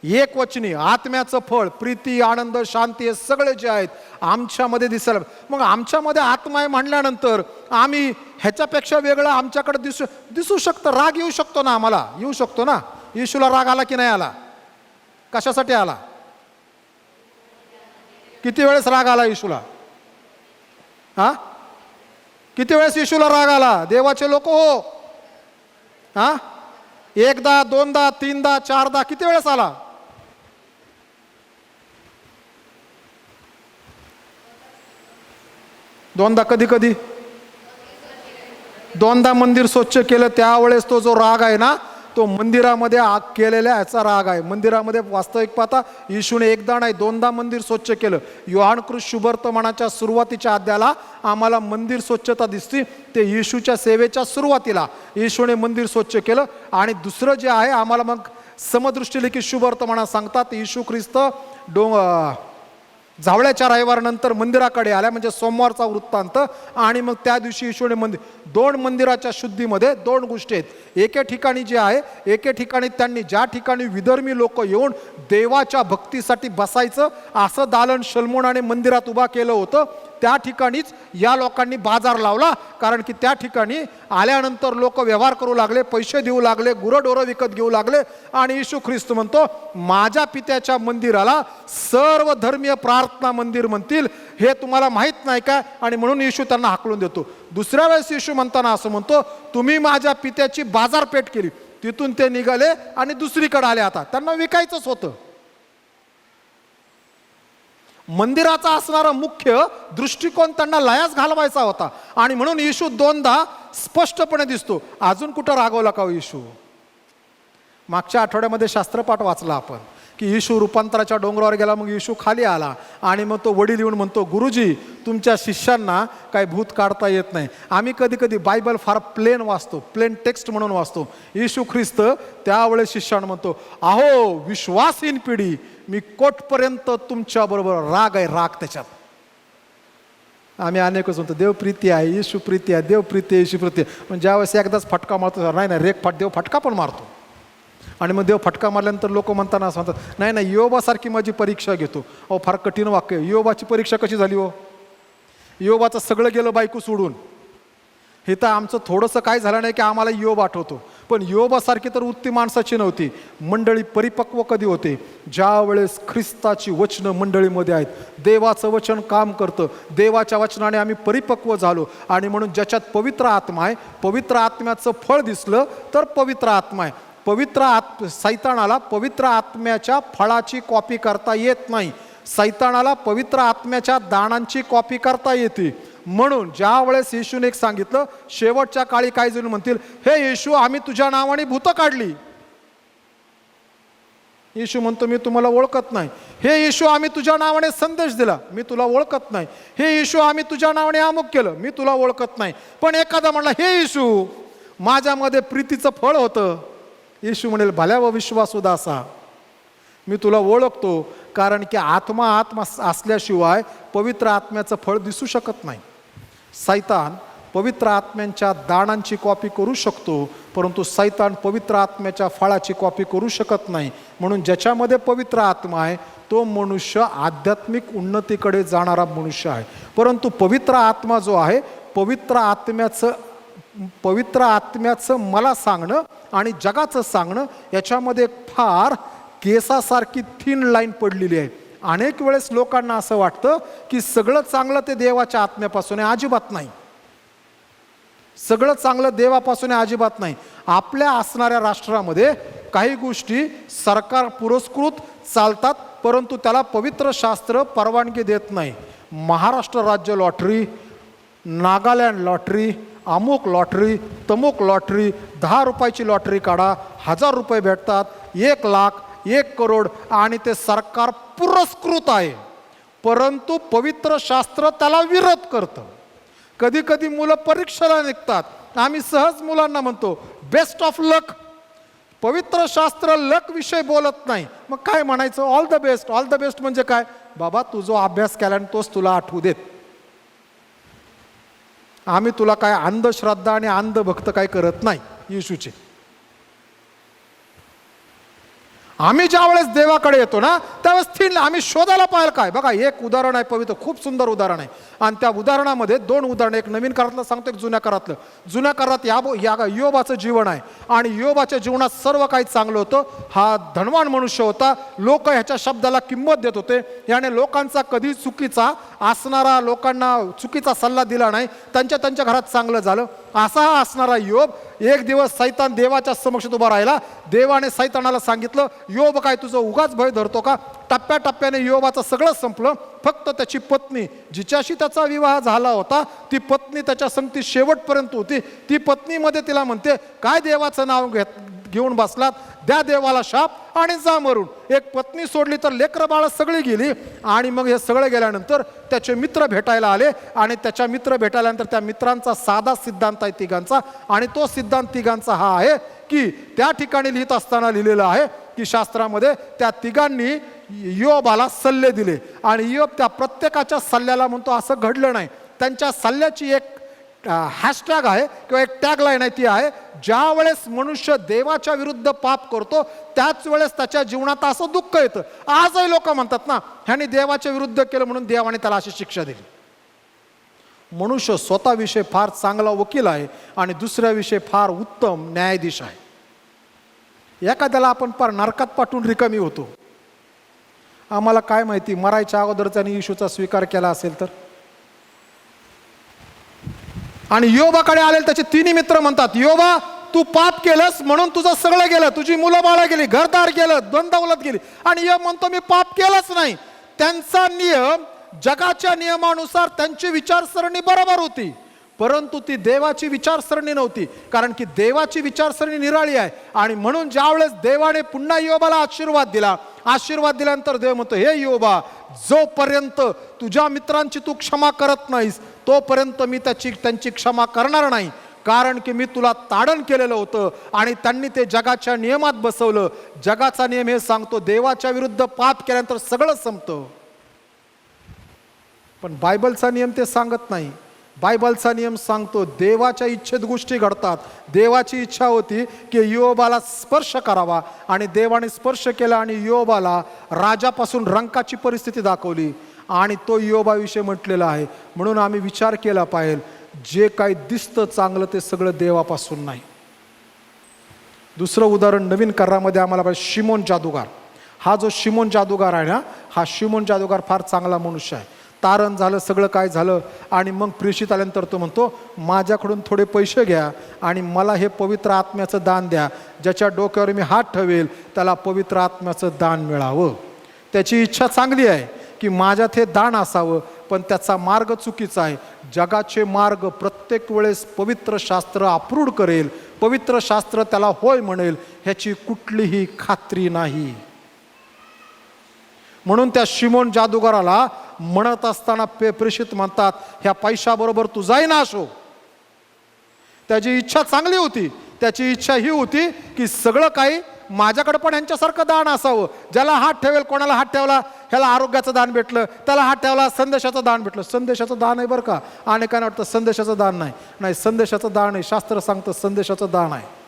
एक वचनी. आत्म्याचं फळ प्रीती, आनंद, शांती हे सगळे जे आहेत आमच्यामध्ये दिसायला. मग आमच्यामध्ये आत्मा आहे म्हणल्यानंतर आम्ही ह्याच्यापेक्षा वेगळं आमच्याकडे दिसू शकतं. राग येऊ शकतो ना, आम्हाला येऊ शकतो ना. येशूला राग आला की नाही आला? कशासाठी आला? किती वेळेस राग आला येशूला? हा, किती वेळेस येशूला राग आला? देवाचे लोक हो, हा, 1दा, 2दा, 3दा, 4दा, किती वेळेस आला? दोनदा. कधी कधी 2दा मंदिर स्वच्छ केलं त्यावेळेस तो जो राग आहे ना तो मंदिरामध्ये केलेल्या ह्याचा राग आहे. मंदिरामध्ये वास्तविक पाहता येशूने 1दा नाही 2दा मंदिर स्वच्छ केलं. योहानकृत शुभवर्तमानाच्या सुरुवातीच्या अध्यायाला आम्हाला मंदिर स्वच्छता दिसते. ते येशूच्या सेवेच्या सुरुवातीला येशूने मंदिर स्वच्छ केलं. आणि दुसरं जे आहे आम्हाला मग समदृष्टी लिखित शुभवर्तमानात सांगतात येशू ख्रिस्त जावळ्याच्या रविवारनंतर मंदिराकडे आल्या, म्हणजे सोमवारचा वृत्तांत. आणि मग त्या दिवशी येशूने 2 मंदिराच्या शुद्धीमध्ये 2 गोष्टी आहेत. एके ठिकाणी जे आहे, एके ठिकाणी त्यांनी ज्या ठिकाणी विधर्मी लोक येऊन देवाच्या भक्तीसाठी बसायचं असं दालन शल्मोनाने मंदिरात उभा केलं होतं, त्या ठिकाणीच या लोकांनी बाजार लावला. कारण की त्या ठिकाणी आल्यानंतर लोक व्यवहार करू लागले, पैसे देऊ लागले, गुरंढोरं विकत घेऊ लागले. आणि येशू ख्रिस्त म्हणतो माझ्या पित्याच्या मंदिराला सर्व धर्मीय प्रार्थना मंदिर म्हणतील, हे तुम्हाला माहीत नाही का? आणि म्हणून येशू त्यांना हाकलून देतो. दुसऱ्या वेळेस येशू म्हणताना असं म्हणतो तुम्ही माझ्या पित्याची बाजारपेठ केली. तिथून ते निघाले आणि दुसरीकडे आले. आता त्यांना विकायचंच होतं. मंदिराचा असणारा मुख्य दृष्टिकोन त्यांना लयास घालवायचा होता. आणि म्हणून येशू 2दा स्पष्टपणे दिसतो. अजून कुठं रागवला का येशू? मागच्या आठवड्यामध्ये शास्त्रपाठ वाचला आपण की येशू रूपांतराच्या डोंगरावर गेला, मग येशू खाली आला आणि मग तो वडील येऊन म्हणतो, गुरुजी तुमच्या शिष्यांना काय भूत काढता येत नाही. आम्ही कधी कधी बायबल फार प्लेन वाचतो, प्लेन टेक्स्ट म्हणून वाचतो. येशू ख्रिस्त त्यावेळेस शिष्यांना म्हणतो, अहो विश्वासहीन पिढी, मी कोटपर्यंत तुमच्याबरोबर राग आहे, राग त्याच्यात. आम्ही अनेकच म्हणतो देवप्रीती आहे, येशू प्रीती आहे, देवप्रीती आहे, येशू प्रीती आहे. पण ज्यावेळेस एकदाच फटका मारतो, नाही नाही रेख देव फटका पण मारतो. आणि मग देव फटका मारल्यानंतर लोक म्हणताना असं म्हणतात, नाही नाही योबासारखी माझी परीक्षा घेतो. अहो फार कठीण वाक्य. योबाची परीक्षा कशी झाली हो? योबाचं सगळं गेलं बायको सोडून. हे तर आमचं थोडंसं काय झालं नाही की आम्हाला योब आठवतो, पण योबासारखी तर उत्तम माणसाची नव्हती. मंडळी परिपक्व कधी होते? ज्या वेळेस ख्रिस्ताची वचनं मंडळीमध्ये आहेत, देवाचं वचन काम करतं, देवाच्या वचनाने आम्ही परिपक्व झालो. आणि म्हणून ज्याच्यात पवित्र आत्मा आहे, पवित्र आत्म्याचं फळ दिसलं तर पवित्र आत्मा आहे. सैतानाला पवित्र आत्म्याच्या फळाची कॉपी करता येत नाही. सैतानाला पवित्र आत्म्याच्या दानांची कॉपी करता येते. म्हणून ज्या वेळेस येशूने एक सांगितलं, शेवटच्या काळी काही जण म्हणतील, हे येशू आम्ही तुझ्या नावाने भूतं काढली. येशू म्हणतो, मी तुम्हाला ओळखत नाही. हे येशू आम्ही तुझ्या नावाने संदेश दिला, मी तुला ओळखत नाही. हे येशू आम्ही तुझ्या नावाने अमुक केलं, मी तुला ओळखत नाही. पण एखादा म्हणला, हे येशू माझ्यामध्ये प्रीतीचं फळ होतं. येशू म्हणेल, भल्या व विश्वासू दासा, मी तुला ओळखतो, कारण की आत्मा असल्याशिवाय पवित्र आत्म्याचं फळ दिसू शकत नाही. सैतान पवित्र आत्म्यांच्या दानांची कॉपी करू शकतो, परंतु सैतान पवित्र आत्म्याच्या फळाची कॉपी करू शकत नाही. म्हणून ज्याच्यामध्ये पवित्र आत्मा आहे तो मनुष्य आध्यात्मिक उन्नतीकडे जाणारा मनुष्य आहे. परंतु पवित्र आत्मा जो आहे, पवित्र आत्म्याचं मला सांगणं आणि जगाचं सांगणं याच्यामध्ये फार केसासारखी थिन लाईन पडलेली आहे. अनेक वेळेस लोकांना असं वाटतं की सगळं चांगलं ते देवाच्या आत्म्यापासून आहे. अजिबात नाही. सगळं चांगलं देवापासून आहे, अजिबात नाही. आपल्या असणाऱ्या राष्ट्रामध्ये काही गोष्टी सरकार पुरस्कृत चालतात, परंतु त्याला पवित्र शास्त्र परवानगी देत नाही. महाराष्ट्र राज्य लॉटरी, नागालँड लॉटरी, अमुक लॉटरी, तमुक लॉटरी, 10 रुपयाची लॉटरी काढा, 1000 रुपये भेटतात, 1 लाख, 1 करोड, आणि ते सरकार पुरस्कृत आहे. परंतु पवित्र शास्त्र त्याला विरोध करतं. कधी कधी मुलं परीक्षेला निघतात, आम्ही सहज मुलांना म्हणतो बेस्ट ऑफ लक. पवित्र शास्त्र लक विषय बोलत नाही. मग काय म्हणायचं? All the best. All the best म्हणजे काय? बाबा तू जो अभ्यास केला तोच तुला आठवू देत. आम्ही तुला काय अंधश्रद्धा आणि अंधभक्त काय करत नाही येशूचे. आम्ही ज्या वेळेस देवाकडे येतो ना त्यावेळेस थिन आम्ही शोधायला पाहिलं काय. बघा एक उदाहरण आहे पवित्र, खूप सुंदर उदाहरण आहे. आणि त्या उदाहरणामध्ये 2 उदाहरणं, एक नवीन करारातलं सांगतो, एक जुन्या करारातलं. जुन्या करारात योबाचं जीवन आहे आणि योबाच्या जीवनात सर्व काही चांगलं होतं. हा धनवान मनुष्य होता. लोक ह्याच्या शब्दाला किंमत देत होते. याने लोकांचा कधी चुकीचा असणारा, लोकांना चुकीचा सल्ला दिला नाही. त्यांच्या घरात चांगलं झालं. असा हा असणारा योब एक दिवस सैतान देवाच्या समक्षात उभा राहिला. देवाने सैतानाला सांगितलं, योब काय तुझं उगाच भय धरतो का? टप्प्याटप्प्याने योबाचं सगळं संपलं. फक्त त्याची पत्नी, जिच्याशी त्याचा विवाह झाला होता, ती पत्नी त्याच्या संगती शेवटपर्यंत होती. ती पत्नीमध्ये तिला म्हणते, काय देवाचं नाव घेऊन बसलात, द्या देवाला शाप आणि जा मरून. एक पत्नी सोडली तर लेकरं बाळ सगळी गेली. आणि मग हे सगळे गेल्यानंतर त्याचे मित्र भेटायला आले आणि त्याच्या मित्र भेटायल्यानंतर त्या मित्रांचा साधा सिद्धांत आहे तिघांचा. आणि तो सिद्धांत तिघांचा हा आहे की त्या ठिकाणी लिहित असताना लिहिलेलं आहे की शास्त्रामध्ये त्या तिघांनी योबाला सल्ले दिले आणि योब त्या प्रत्येकाच्या सल्ल्याला म्हणतो असं घडलं नाही. त्यांच्या सल्ल्याची एक हॅशटॅग आहे किंवा एक टॅगलाईन आहे, ती आहे, ज्या वेळेस मनुष्य देवाच्या विरुद्ध पाप करतो त्याच वेळेस त्याच्या जीवनात असं दुःख येतं. आजही लोक म्हणतात ना, ह्याने देवाच्या विरुद्ध केलं म्हणून देवाने त्याला अशी शिक्षा दिली. मनुष्य स्वतःविषयी फार चांगला वकील आहे आणि दुसऱ्याविषयी फार उत्तम न्यायाधीश आहे. एखाद्याला आपण फार नरकात पाठवून रिकामी होतो. आम्हाला काय माहिती मरायच्या अगोदर त्याने येशूचा स्वीकार केला असेल तर. आणि योबाकडे आलेले त्याचे 3 मित्र म्हणतात, योबा तू पाप केलंस म्हणून तुझं सगळं गेलं, तुझी मुलं बाळा गेली, घरदार गेलं, दौलत गेली. आणि योब म्हणतो मी पाप केलंच नाही. त्यांचा नियम जगाच्या नियमानुसार त्यांची विचारसरणी बरोबर होती, परंतु ती देवाची विचारसरणी नव्हती. कारण की देवाची विचारसरणी निराळी आहे. आणि म्हणून ज्यावेळेस देवाने पुन्हा योबाला आशीर्वाद दिला आशीर्वाद दिल्यानंतर देव म्हणतो, हे योबा, जोपर्यंत तुझ्या मित्रांची तू क्षमा करत नाहीस तोपर्यंत मी त्यांची क्षमा करणार नाही. कारण की मी तुला ताडण केलेलं होतं आणि त्यांनी ते जगाच्या नियमात बसवलं. जगाचा नियम हे सांगतो, देवाच्या विरुद्ध पाप केल्यानंतर सगळं संपतं. पण बायबलचा नियम ते सांगत नाही. बायबलचा नियम सांगतो देवाच्या इच्छेत गोष्टी घडतात. देवाची इच्छा होती की योबाला स्पर्श करावा आणि देवाने स्पर्श केला आणि योबाला राजापासून रंकाची परिस्थिती दाखवली आणि तो योबाविषयी म्हटलेला आहे. म्हणून आम्ही विचार केला पाहिजे, जे काही दिसतं चांगलं ते सगळं देवापासून नाही. दुसरं उदाहरण नवीन करारामध्ये आम्हाला पाहिजे, शिमोन जादूगार. हा जो शिमोन जादूगार आहे ना, हा शिमोन जादूगार फार चांगला मनुष्य आहे. तारण झालं, सगळं काय झालं आणि मग प्रेषित आल्यानंतर तो म्हणतो, माझ्याकडून थोडे पैसे घ्या आणि मला हे पवित्र आत्म्याचं दान द्या. ज्याच्या डोक्यावर मी हात ठेवेल त्याला पवित्र आत्म्याचं दान मिळावं. त्याची इच्छा चांगली आहे की माझ्यात हे दान असावं, पण त्याचा मार्ग चुकीचा आहे. जगाचे मार्ग प्रत्येक वेळेस पवित्र शास्त्र अप्रूव्ह करेल, पवित्र शास्त्र त्याला होय म्हणेल, ह्याची कुठलीही खात्री नाही. म्हणून त्या शिमोन जादूगाराला म्हणत असताना प्रेषित म्हणतात, ह्या पैशाबरोबर तू जाई नाश हो. त्याची इच्छा चांगली होती. त्याची इच्छा ही होती की सगळं काही माझ्याकडे पण यांच्यासारखं दान असावं. ज्याला हात ठेवेल, कोणाला हात ठेवला ह्याला आरोग्याचं दान भेटलं, त्याला हात ठेवला संदेशाचं दान भेटलं. संदेशाचं दान आहे बरं का. आणि काय वाटतं संदेशाचं दान नाही, संदेशाचं दान आहे. शास्त्र सांगतं संदेशाचं दान आहे.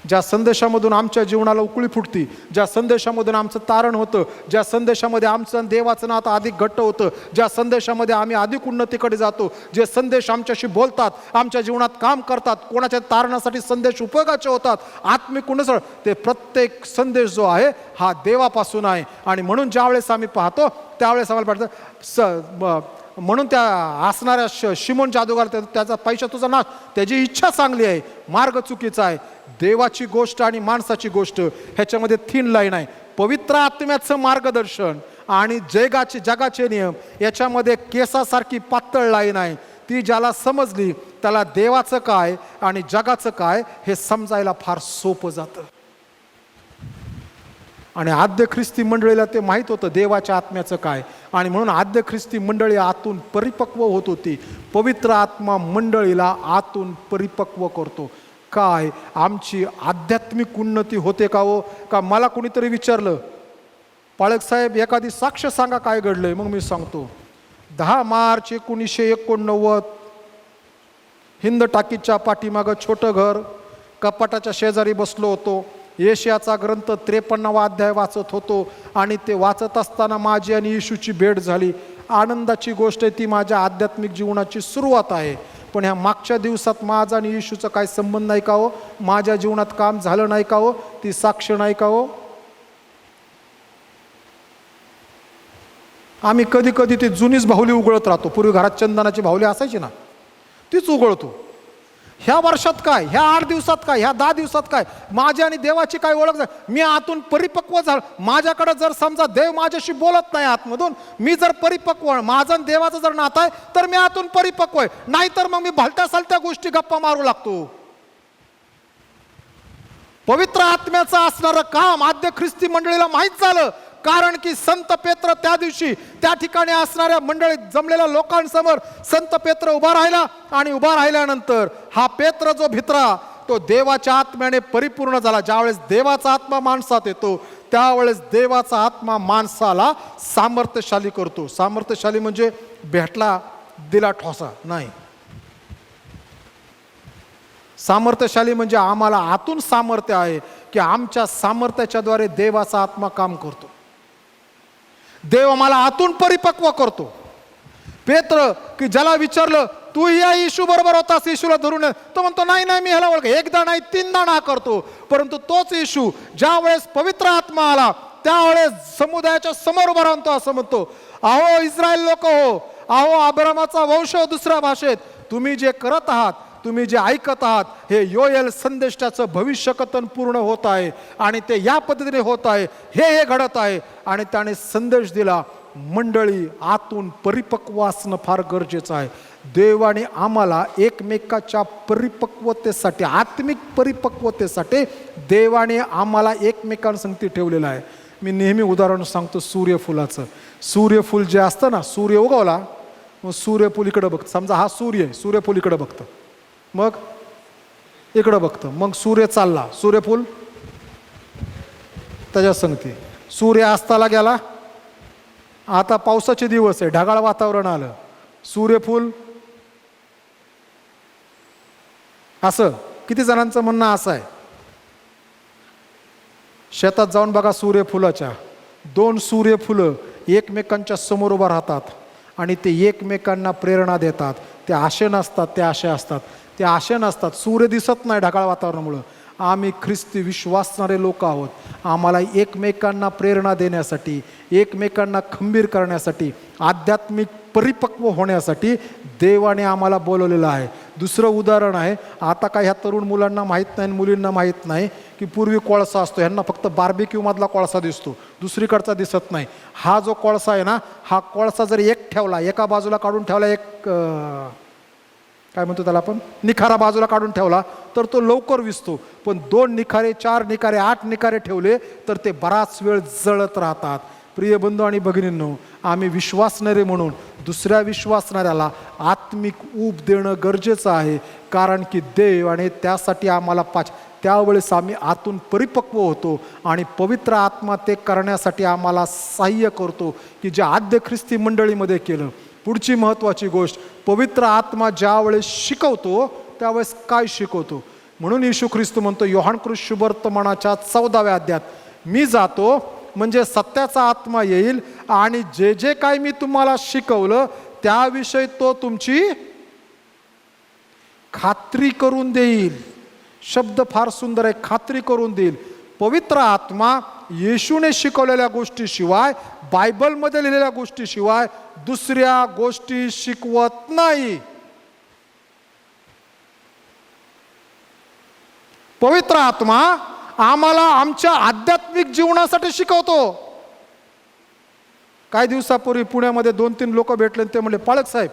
ज्या संदेशामधून आमच्या जीवनाला उकळी फुटती, ज्या संदेशामधून आमचं तारण होतं, ज्या संदेशामध्ये आमचं देवाचं नातं अधिक घट्ट होतं, ज्या संदेशामध्ये आम्ही अधिक उन्नतीकडे जातो, जे संदेश आमच्याशी बोलतात, आमच्या जीवनात काम करतात, कोणाच्या तारणासाठी संदेश उपयोगाचे होतात, आत्मिक उन्नत, ते प्रत्येक संदेश जो आहे हा देवापासून आहे. आणि म्हणून ज्यावेळेस आम्ही पाहतो त्यावेळेस आम्हाला वाटतं म्हणून त्या असणाऱ्या शिमोन जादूगार त्याचा पैसा तुझा नाश, त्याची इच्छा चांगली आहे, मार्ग चुकीचा आहे. देवाची गोष्ट आणि माणसाची गोष्ट ह्याच्यामध्ये थिन लाईन आहे. पवित्र आत्म्याचं मार्गदर्शन आणि जगाचे नियम याच्यामध्ये केसासारखी पातळ लाईन आहे. ती ज्याला समजली त्याला देवाचं काय आणि जगाचं काय हे समजायला फार सोपं जातं. आणि आद्य ख्रिस्ती मंडळीला ते माहीत होतं देवाच्या आत्म्याचं काय, आणि म्हणून आद्य ख्रिस्ती मंडळी आतून परिपक्व होत होती. पवित्र आत्मा मंडळीला आतून परिपक्व करतो. काय आमची आध्यात्मिक उन्नती होते का हो? का मला कोणीतरी विचारलं, पाळक साहेब एखादी साक्ष सांगा काय घडलंय. मग मी सांगतो, 10 मार्च 1989 हिंद टाकीच्या पाठीमागं छोटं घर, कपाटाच्या शेजारी बसलो होतो. येशयाचा ग्रंथ 53वा अध्याय वाचत होतो आणि ते वाचत असताना माझी आणि येशूची भेट झाली. आनंदाची गोष्ट आहे, ती माझ्या आध्यात्मिक जीवनाची सुरुवात आहे. पण ह्या मागच्या दिवसात माझा आणि येशूचा काय संबंध नाही का हो? माझ्या जीवनात काम झालं नाही का हो? ती साक्ष नाही का हो? आम्ही कधी कधी ती जुनीच बाहुली उघडत राहतो. पूर्वी घरात चंदनाची बाहुली असायची ना, तीच उघडतो. ह्या वर्षात काय, ह्या 8 दिवसात काय, ह्या 10 दिवसात काय, माझी आणि देवाची काय ओळख झाली. मी आतून परिपक्व झालो. माझ्याकडे जर समजा देव माझ्याशी बोलत नाही आतमधून, मी जर परिपक्व, माझं आणि देवाचं जर नातं आहे तर मी आतून परिपक्व आहे. नाहीतर मग मी भलत्या सालत्या गोष्टी गप्पा मारू लागतो. पवित्र आत्म्याचं असणारं काम आद्य ख्रिस्ती मंडळीला माहीत झालं. कारण की संत पेत्र त्या दिवशी त्या ठिकाणी असणाऱ्या मंडळीत जमलेल्या लोकांसमोर संत पेत्र उभा राहिला आणि उभा राहिल्यानंतर हा पेत्र जो भित्रा तो देवाच्या आत्म्याने परिपूर्ण झाला. ज्यावेळेस देवाचा आत्मा माणसात येतो त्यावेळेस देवाचा आत्मा माणसाला सामर्थ्यशाली करतो. सामर्थ्यशाली म्हणजे भेटला दिला ठोसा नाही. सामर्थ्यशाली म्हणजे आम्हाला आतून सामर्थ्य आहे की आमच्या सामर्थ्याच्याद्वारे देवाचा आत्मा काम करतो. देव आम्हाला आतून परिपक्व करतो. पेत्र की ज्याला विचारलं तू या येशू बरोबर होतास, येशूला धरून, तो म्हणतो नाही नाही मी ह्याला ओळख, एकदा नाही 3दा ना करतो. परंतु तोच येशू ज्या वेळेस पवित्र आत्मा आला त्यावेळेस समुदायाच्या समोर उभा राहतो असं म्हणतो, अहो इस्रायल लोक हो, अहो अब्रामाचा वंश हो दुसऱ्या भाषेत, तुम्ही जे करत आहात, तुम्ही जे ऐकत आहात हे योएल संदेशाचं भविष्यकथन पूर्ण होत आहे आणि ते या पद्धतीने होत आहे, हे घडत आहे. आणि त्याने संदेश दिला मंडळी आतून परिपक्व असणं फार गरजेचं आहे. देवाने आम्हाला एकमेकाच्या परिपक्वतेसाठी, आत्मिक परिपक्वतेसाठी देवाने आम्हाला एकमेकांसंगती ठेवलेलं आहे. मी नेहमी उदाहरण सांगतो सूर्यफुलाचं. सूर्यफूल जे असतं ना, सूर्य उगवला मग सूर्यफूल इकडं बघतं. समजा हा सूर्य आहे, सूर्यफूल इकडं बघतं, मग इकडं बघतं, मग सूर्य चालला, सूर्यफूल त्याच्या संगती. सूर्य अस्ताला गेला, आता पावसाचे दिवस आहे, ढगाळ वातावरण आलं, सूर्यफूल असं. किती जणांचं म्हणणं असं आहे, शेतात जाऊन बघा सूर्यफुलाच्या, 2 सूर्यफुलं एकमेकांच्या समोर उभा राहतात आणि ते एकमेकांना प्रेरणा देतात. ते आशे नसतात, ते आशे असतात. ते आशे नसतात, सूर्य दिसत नाही ढगाळ वातावरणामुळं. आम्ही ख्रिस्ती विश्वासणारे लोक आहोत. आम्हाला एकमेकांना प्रेरणा देण्यासाठी, एकमेकांना खंबीर करण्यासाठी, आध्यात्मिक परिपक्व होण्यासाठी देवाने आम्हाला बोलवलेलं आहे. दुसरं उदाहरण आहे, आता काय ह्या तरुण मुलांना माहीत नाही, मुलींना माहीत नाही की पूर्वी कोळसा असतो, ह्यांना फक्त बार्बिक्यूमधला कोळसा दिसतो, दुसरीकडचा दिसत नाही. हा जो कोळसा आहे ना, हा कोळसा जर एक ठेवला, एका बाजूला काढून ठेवला, एक काय म्हणतो त्याला आपण, निखारा बाजूला काढून ठेवला तर तो लवकर विझतो. पण 2 निखारे, 4 निखारे, 8 निखारे ठेवले तर ते बराच वेळ जळत राहतात. प्रिय बंधू आणि भगिनींनो, आम्ही विश्वासणारे म्हणून दुसऱ्या विश्वासणाऱ्याला आत्मिक ऊब देणं गरजेचं आहे. कारण की देव आणि त्यासाठी आम्हाला त्यावेळेस आम्ही आतून परिपक्व होतो आणि पवित्र आत्मा ते करण्यासाठी आम्हाला सहाय्य करतो, की जे आद्य ख्रिस्ती मंडळीमध्ये केलं. पुढची महत्त्वाची गोष्ट, पवित्र आत्मा ज्यावेळेस शिकवतो त्यावेळेस काय शिकवतो. म्हणून येशू ख्रिस्त म्हणतो योहानकृत शुभवर्तमानाच्या 14व्या अध्यायात, मी जातो म्हणजे सत्याचा आत्मा येईल आणि जे जे काही मी तुम्हाला शिकवलं त्याविषयी तो तुमची खात्री करून देईल. शब्द फार सुंदर आहे, खात्री करून देईल. पवित्र आत्मा येशूने शिकवलेल्या गोष्टीशिवाय, बायबलमध्ये लिहिलेल्या गोष्टीशिवाय दुसऱ्या गोष्टी शिकवत नाही. पवित्र आत्मा आम्हाला आमच्या आध्यात्मिक जीवनासाठी शिकवतो. काही दिवसापूर्वी पुण्यामध्ये 2-3 लोक भेटले, ते म्हणले पाळक साहेब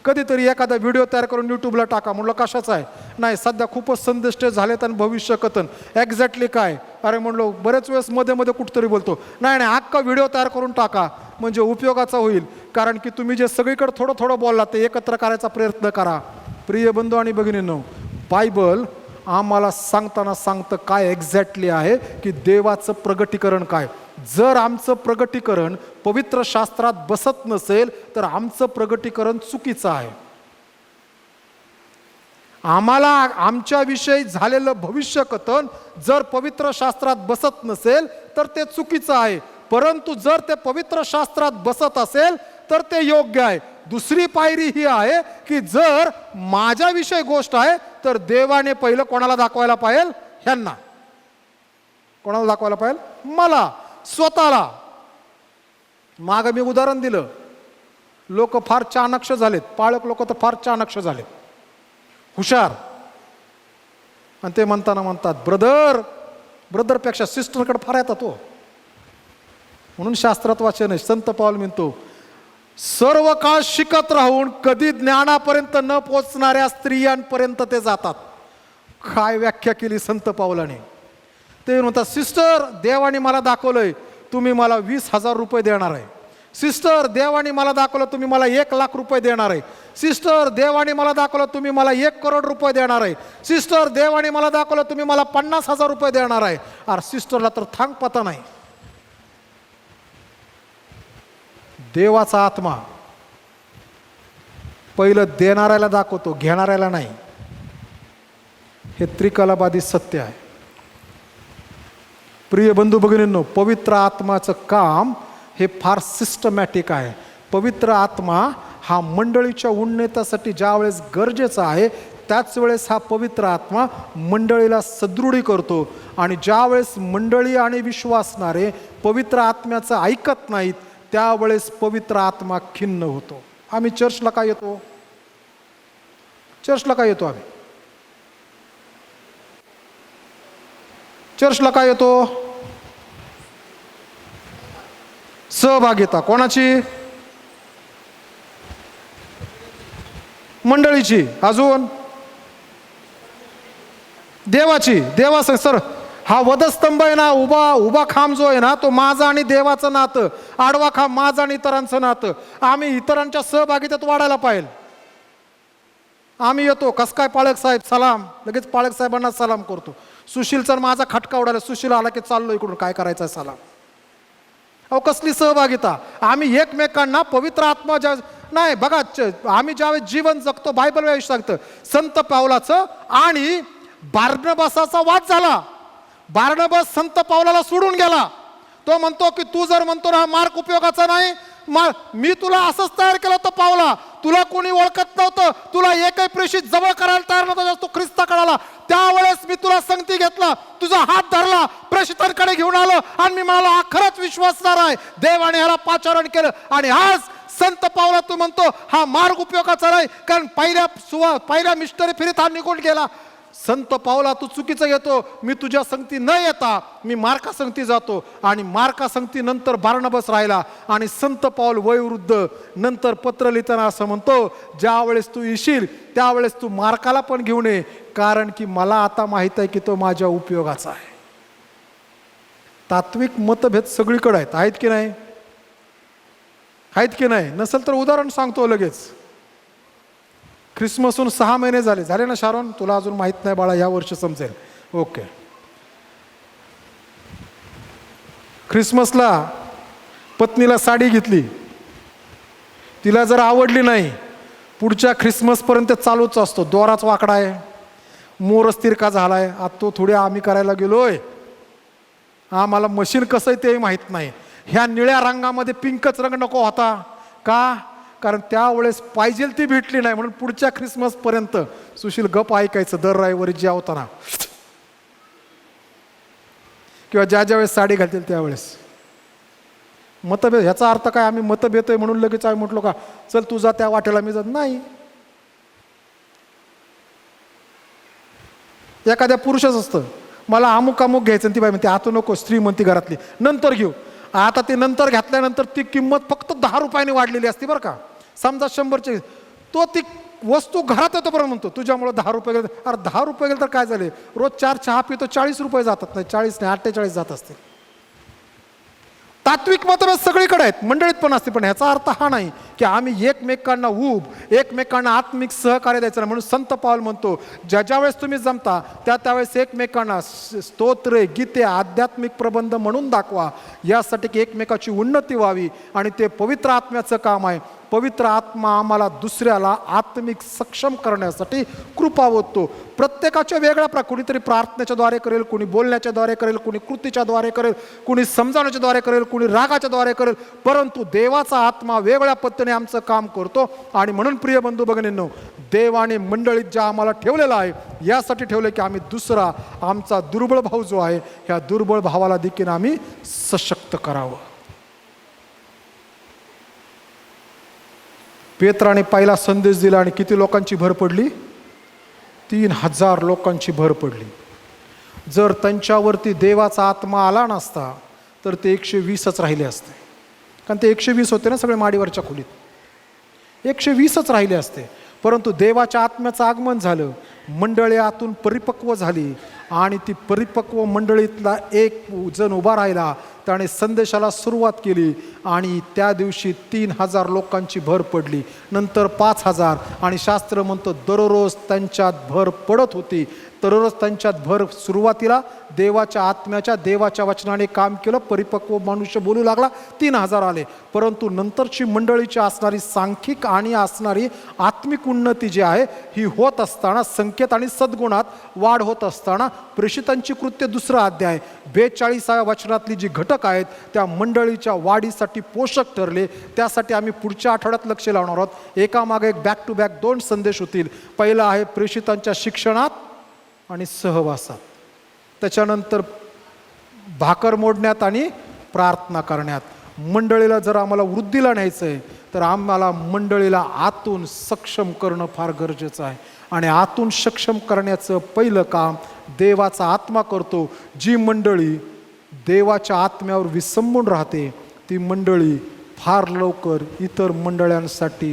कधीतरी एखादा व्हिडिओ तयार करून यूट्यूबला टाका. म्हणलं कशाचा आहे. नाही, सध्या खूपच संदिष्ट झालेत आणि भविष्य कथन. एक्झॅक्टली काय. अरे म्हणलो बरेच वेळेस मध्ये मध्ये कुठतरी बोलतो. नाही अख्खा व्हिडिओ तयार करून टाका म्हणजे उपयोगाचा होईल. कारण की तुम्ही जे सगळीकडे थोडं थोडं बोलला ते एकत्र करायचा प्रयत्न करा. प्रिय बंधू आणि भगिनींनो, बायबल आम्हाला सांगतं काय एक्झॅक्टली आहे की देवाचं प्रगटीकरण काय. जर आमचं प्रगटीकरण पवित्र शास्त्रात बसत नसेल तर आमचं प्रगटीकरण चुकीचं आहे. आम्हाला आमच्याविषयी झालेलं भविष्य कथन जर पवित्र शास्त्रात बसत नसेल तर ते चुकीचं आहे. परंतु जर ते पवित्र शास्त्रात बसत असेल तर ते योग्य आहे. दुसरी पायरी ही आहे की जर माझ्याविषयी गोष्ट आहे तर देवाने पहिलं कोणाला दाखवायला पाहिजे, ह्यांना. कोणाला दाखवायला पाहिजे, मला स्वतःला. माग मी उदाहरण दिलं, लोक फार चाणक्ष झालेत, पाळक लोक तर फार चाणक्ष झालेत, हुशार. आणि ते म्हणतात ब्रदरपेक्षा सिस्टरकडे फार येतात तो. म्हणून शास्त्रात वाचन आहे, संत पाऊल म्हणतो सर्व काळ शिकत राहून कधी ज्ञानापर्यंत न पोचणाऱ्या स्त्रियांपर्यंत ते जातात. काय व्याख्या केली संत पावलाने. ते म्हणतात सिस्टर देवाने मला दाखवलंय तुम्ही मला 20,000 रुपये देणार आहे. सिस्टर देवाने मला दाखवलं तुम्ही मला 1,00,000 रुपये देणार आहे. सिस्टर देवाने मला दाखवलं तुम्ही मला 1 करोड रुपये देणार आहे. सिस्टर देवाने मला दाखवलं तुम्ही मला 50,000 रुपये देणार आहे. अरे सिस्टरला तर थांग पता नाही. देवाचा आत्मा पहिलं देणाऱ्याला दाखवतो, घेणाऱ्याला नाही. हे त्रिकलाबाधी सत्य आहे. प्रिय बंधू भगिनींनो, पवित्र आत्माचं काम हे फार सिस्टमॅटिक आहे. पवित्र आत्मा हा मंडळीच्या उन्नतीसाठी ज्या वेळेस गरजेचा आहे त्याच वेळेस हा पवित्र आत्मा मंडळीला सदृढी करतो. आणि ज्या वेळेस मंडळी आणि विश्वासणारे पवित्र आत्म्याचं ऐकत नाहीत त्यावेळेस पवित्र आत्मा खिन्न होतो. आम्ही चर्चला काय येतो, चर्चला काय येतो, आम्ही चर्चला काय येतो, सहभागिता कोणाची? मंडळीची. अजून देवाची. देवाचं सर हा वधस्तंभ आहे ना, उभा खांब जो आहे ना, तो माझा आणि देवाचं नातं, आडवा खांब माझं आणि इतरांचं नातं. आम्ही इतरांच्या सहभागितेत वाढायला पाहिजे. आम्ही येतो, कस काय पाळक साहेब सलाम, लगेच पाळक साहेबांना सलाम करतो. सुशीलचा माझा खटका उडाला, सुशील आला की चाललो इकडून, काय करायचं आहे सलाम. अहो कसली सहभागिता. आम्ही एकमेकांना पवित्र आत्मा ज्या नाही बघा, आम्ही ज्यावेळेस जीवन जगतो, बायबल वेळेस सांगतं संत पावलाचं आणि बार्नबासाचा वाद झाला. बार्नबास संत पावलाला सोडून गेला. तो म्हणतो की तू जर म्हणतो ना मार्क उपयोगाचा नाही, मी तुला असंच तयार केलं होतं पावला, तुला कोणी ओळखत नव्हतं, तुला एकही प्रेषित जवळ करायला तयार नव्हता, तू ख्रिस्ताकडे आला, त्यावेळेस मी तुला संगती घेतला, तुझा हात धरला, प्रेषितांकडे घेऊन आलो आणि मी म्हणालो हा खरंच विश्वासदार आहे, देवाने ह्याला पाचारण केलं. आणि आज संत पावला तू म्हणतो हा मार्ग उपयोगाचा नाही, कारण पहिल्या मिस्टरी फिरीत हा निघून गेला. संत पावला तू चुकीचं घेतो, मी तुझ्या संगती न येता मी मार्का संगती जातो. आणि मार्का संगती नंतर बार्नबास राहिला. आणि संत पाऊल वयोवृद्ध नंतर पत्र लिहिताना असं म्हणतो, ज्या वेळेस तू येशील त्यावेळेस तू मार्काला पण घेऊन ये, कारण की मला आता माहित आहे की तो माझ्या उपयोगाचा आहे. तात्विक मतभेद सगळीकडे आहेत की नाही? आहेत की नाही? नसेल तर उदाहरण सांगतो लगेच. ख्रिसमसहून 6 महिने झाले ना शारोन? तुला अजून माहित नाही बाळा, या वर्षी समजेल. ओके. ख्रिसमसला पत्नीला साडी घेतली, तिला जर आवडली नाही पुढच्या ख्रिसमसपर्यंत चालूच असतो. दोराच वाकडा आहे, मोरच तिरका झालाय. आता तो थोडी आम्ही करायला गेलोय, आम्हाला मशीन कसं आहे ते माहीत नाही. ह्या निळ्या रंगामध्ये पिंकच रंग नको होता का? कारण त्यावेळेस पाहिजे ती भेटली नाही, म्हणून पुढच्या ख्रिसमसपर्यंत सुशील गप ऐकायचं दर रविवारी जे होताना, किंवा ज्या वेळेस साडी घालतील त्यावेळेस. मतभेद ह्याचा अर्थ काय? आम्ही मतभेद आहे म्हणून लगेच आम्ही म्हटलो का चल तू जा त्या वाटेला मी जात नाही. एखाद्या पुरुषच असतं, मला अमुक घ्यायचं, ती बाई म्हणते आता नको, स्त्री म्हणती घरातली नंतर घेऊ. आता ती नंतर घेतल्यानंतर ती किंमत फक्त 10 रुपयाने वाढलेली असते बरं का. समजा 100ची, तो ती वस्तू घरात येतो बरं म्हणतो तुझ्यामुळे 10 रुपये गेले. अरे 10 रुपये गेले तर काय झाले, रोज 4 चहा पितो, 40 रुपये जातात. नाही 40 नाही 48 जात असतील. तात्विक मतभेद सगळीकडे आहेत, मंडळीत पण असते. पण ह्याचा अर्थ हा नाही की आम्ही एकमेकांना एकमेकांना आत्मिक सहकार्य द्यायचं नाही. म्हणून संत पाऊल म्हणतो ज्या वेळेस तुम्ही जमता त्यावेळेस एकमेकांना स्तोत्रे, गीते, आध्यात्मिक प्रबंध म्हणून दाखवा, यासाठी की एकमेकाची उन्नती व्हावी. आणि ते पवित्र आत्म्याचं काम आहे. पवित्र आत्मा आम्हाला दुसऱ्याला आत्मिक सक्षम करण्यासाठी कृपा होतो. प्रत्येकाच्या वेगळ्या कुणीतरी प्रार्थनेच्या द्वारे करेल, कुणी बोलण्याच्या द्वारे करेल, कुणी कृतीच्या द्वारे करेल, कुणी समजावण्याच्या द्वारे करेल, कुणी रागाच्या द्वारे करेल, परंतु देवाचा आत्मा वेगळ्या पद्धतीने आमचं काम करतो. आणि म्हणून प्रिय बंधू भगिनींनो, देवाने मंडळीत ज्या आम्हाला ठेवलेला आहे यासाठी ठेवले की आम्ही दुसरा आमचा दुर्बळ भाऊ जो आहे ह्या दुर्बळ भावाला देखील आम्ही सशक्त करावं. पेत्राने पहिला संदेश दिला आणि किती लोकांची भर पडली? 3000 लोकांची भर पडली. जर त्यांच्यावरती देवाचा आत्मा आला नसता तर ते 120च राहिले असते. कारण ते 120 होते ना सगळे माडीवरच्या खोलीत, 120च राहिले असते. परंतु देवाच्या आत्म्याचं आगमन झालं, मंडळी आतून परिपक्व झाली आणि ती परिपक्व मंडळीतला एक जण उभा राहिला, त्याने संदेशाला सुरुवात केली आणि त्या दिवशी 3000 लोकांची भर पडली. नंतर 5000 आणि शास्त्र म्हणतं दररोज त्यांच्यात भर पडत होती. दररोज त्यांच्यात भर, सुरुवातीला देवाच्या वचनाने काम केलं, परिपक्व मनुष्य बोलू लागला, 3000 आले. परंतु नंतरची मंडळीची असणारी सांख्यिक आणि असणारी आत्मिक उन्नती जी आहे ही होत असताना, संकेत आणि सद्गुणात वाढ होत असताना, प्रेषितांची कृत्य 2 अध्याय 42व्या वचनातली जी घटक आहेत त्या मंडळीच्या वाढीसाठी पोषक ठरले. त्यासाठी आम्ही पुढच्या आठवड्यात लक्ष लावणार आहोत. एकामागे एक बॅक टू बॅक 2 संदेश होतील. पहिला आहे प्रेषितांच्या शिक्षणात आणि सहवासात, त्याच्यानंतर भाकर मोडण्यात आणि प्रार्थना करण्यात. मंडळीला जर आम्हाला वृद्धीला न्यायचं आहे तर आम्हाला मंडळीला आतून सक्षम करणं फार गरजेचं आहे. आणि आतून सक्षम करण्याचं पहिलं काम देवाचा आत्मा करतो. जी मंडळी देवाच्या आत्म्यावर विसंबून राहते ती मंडळी फार लवकर इतर मंडळांसाठी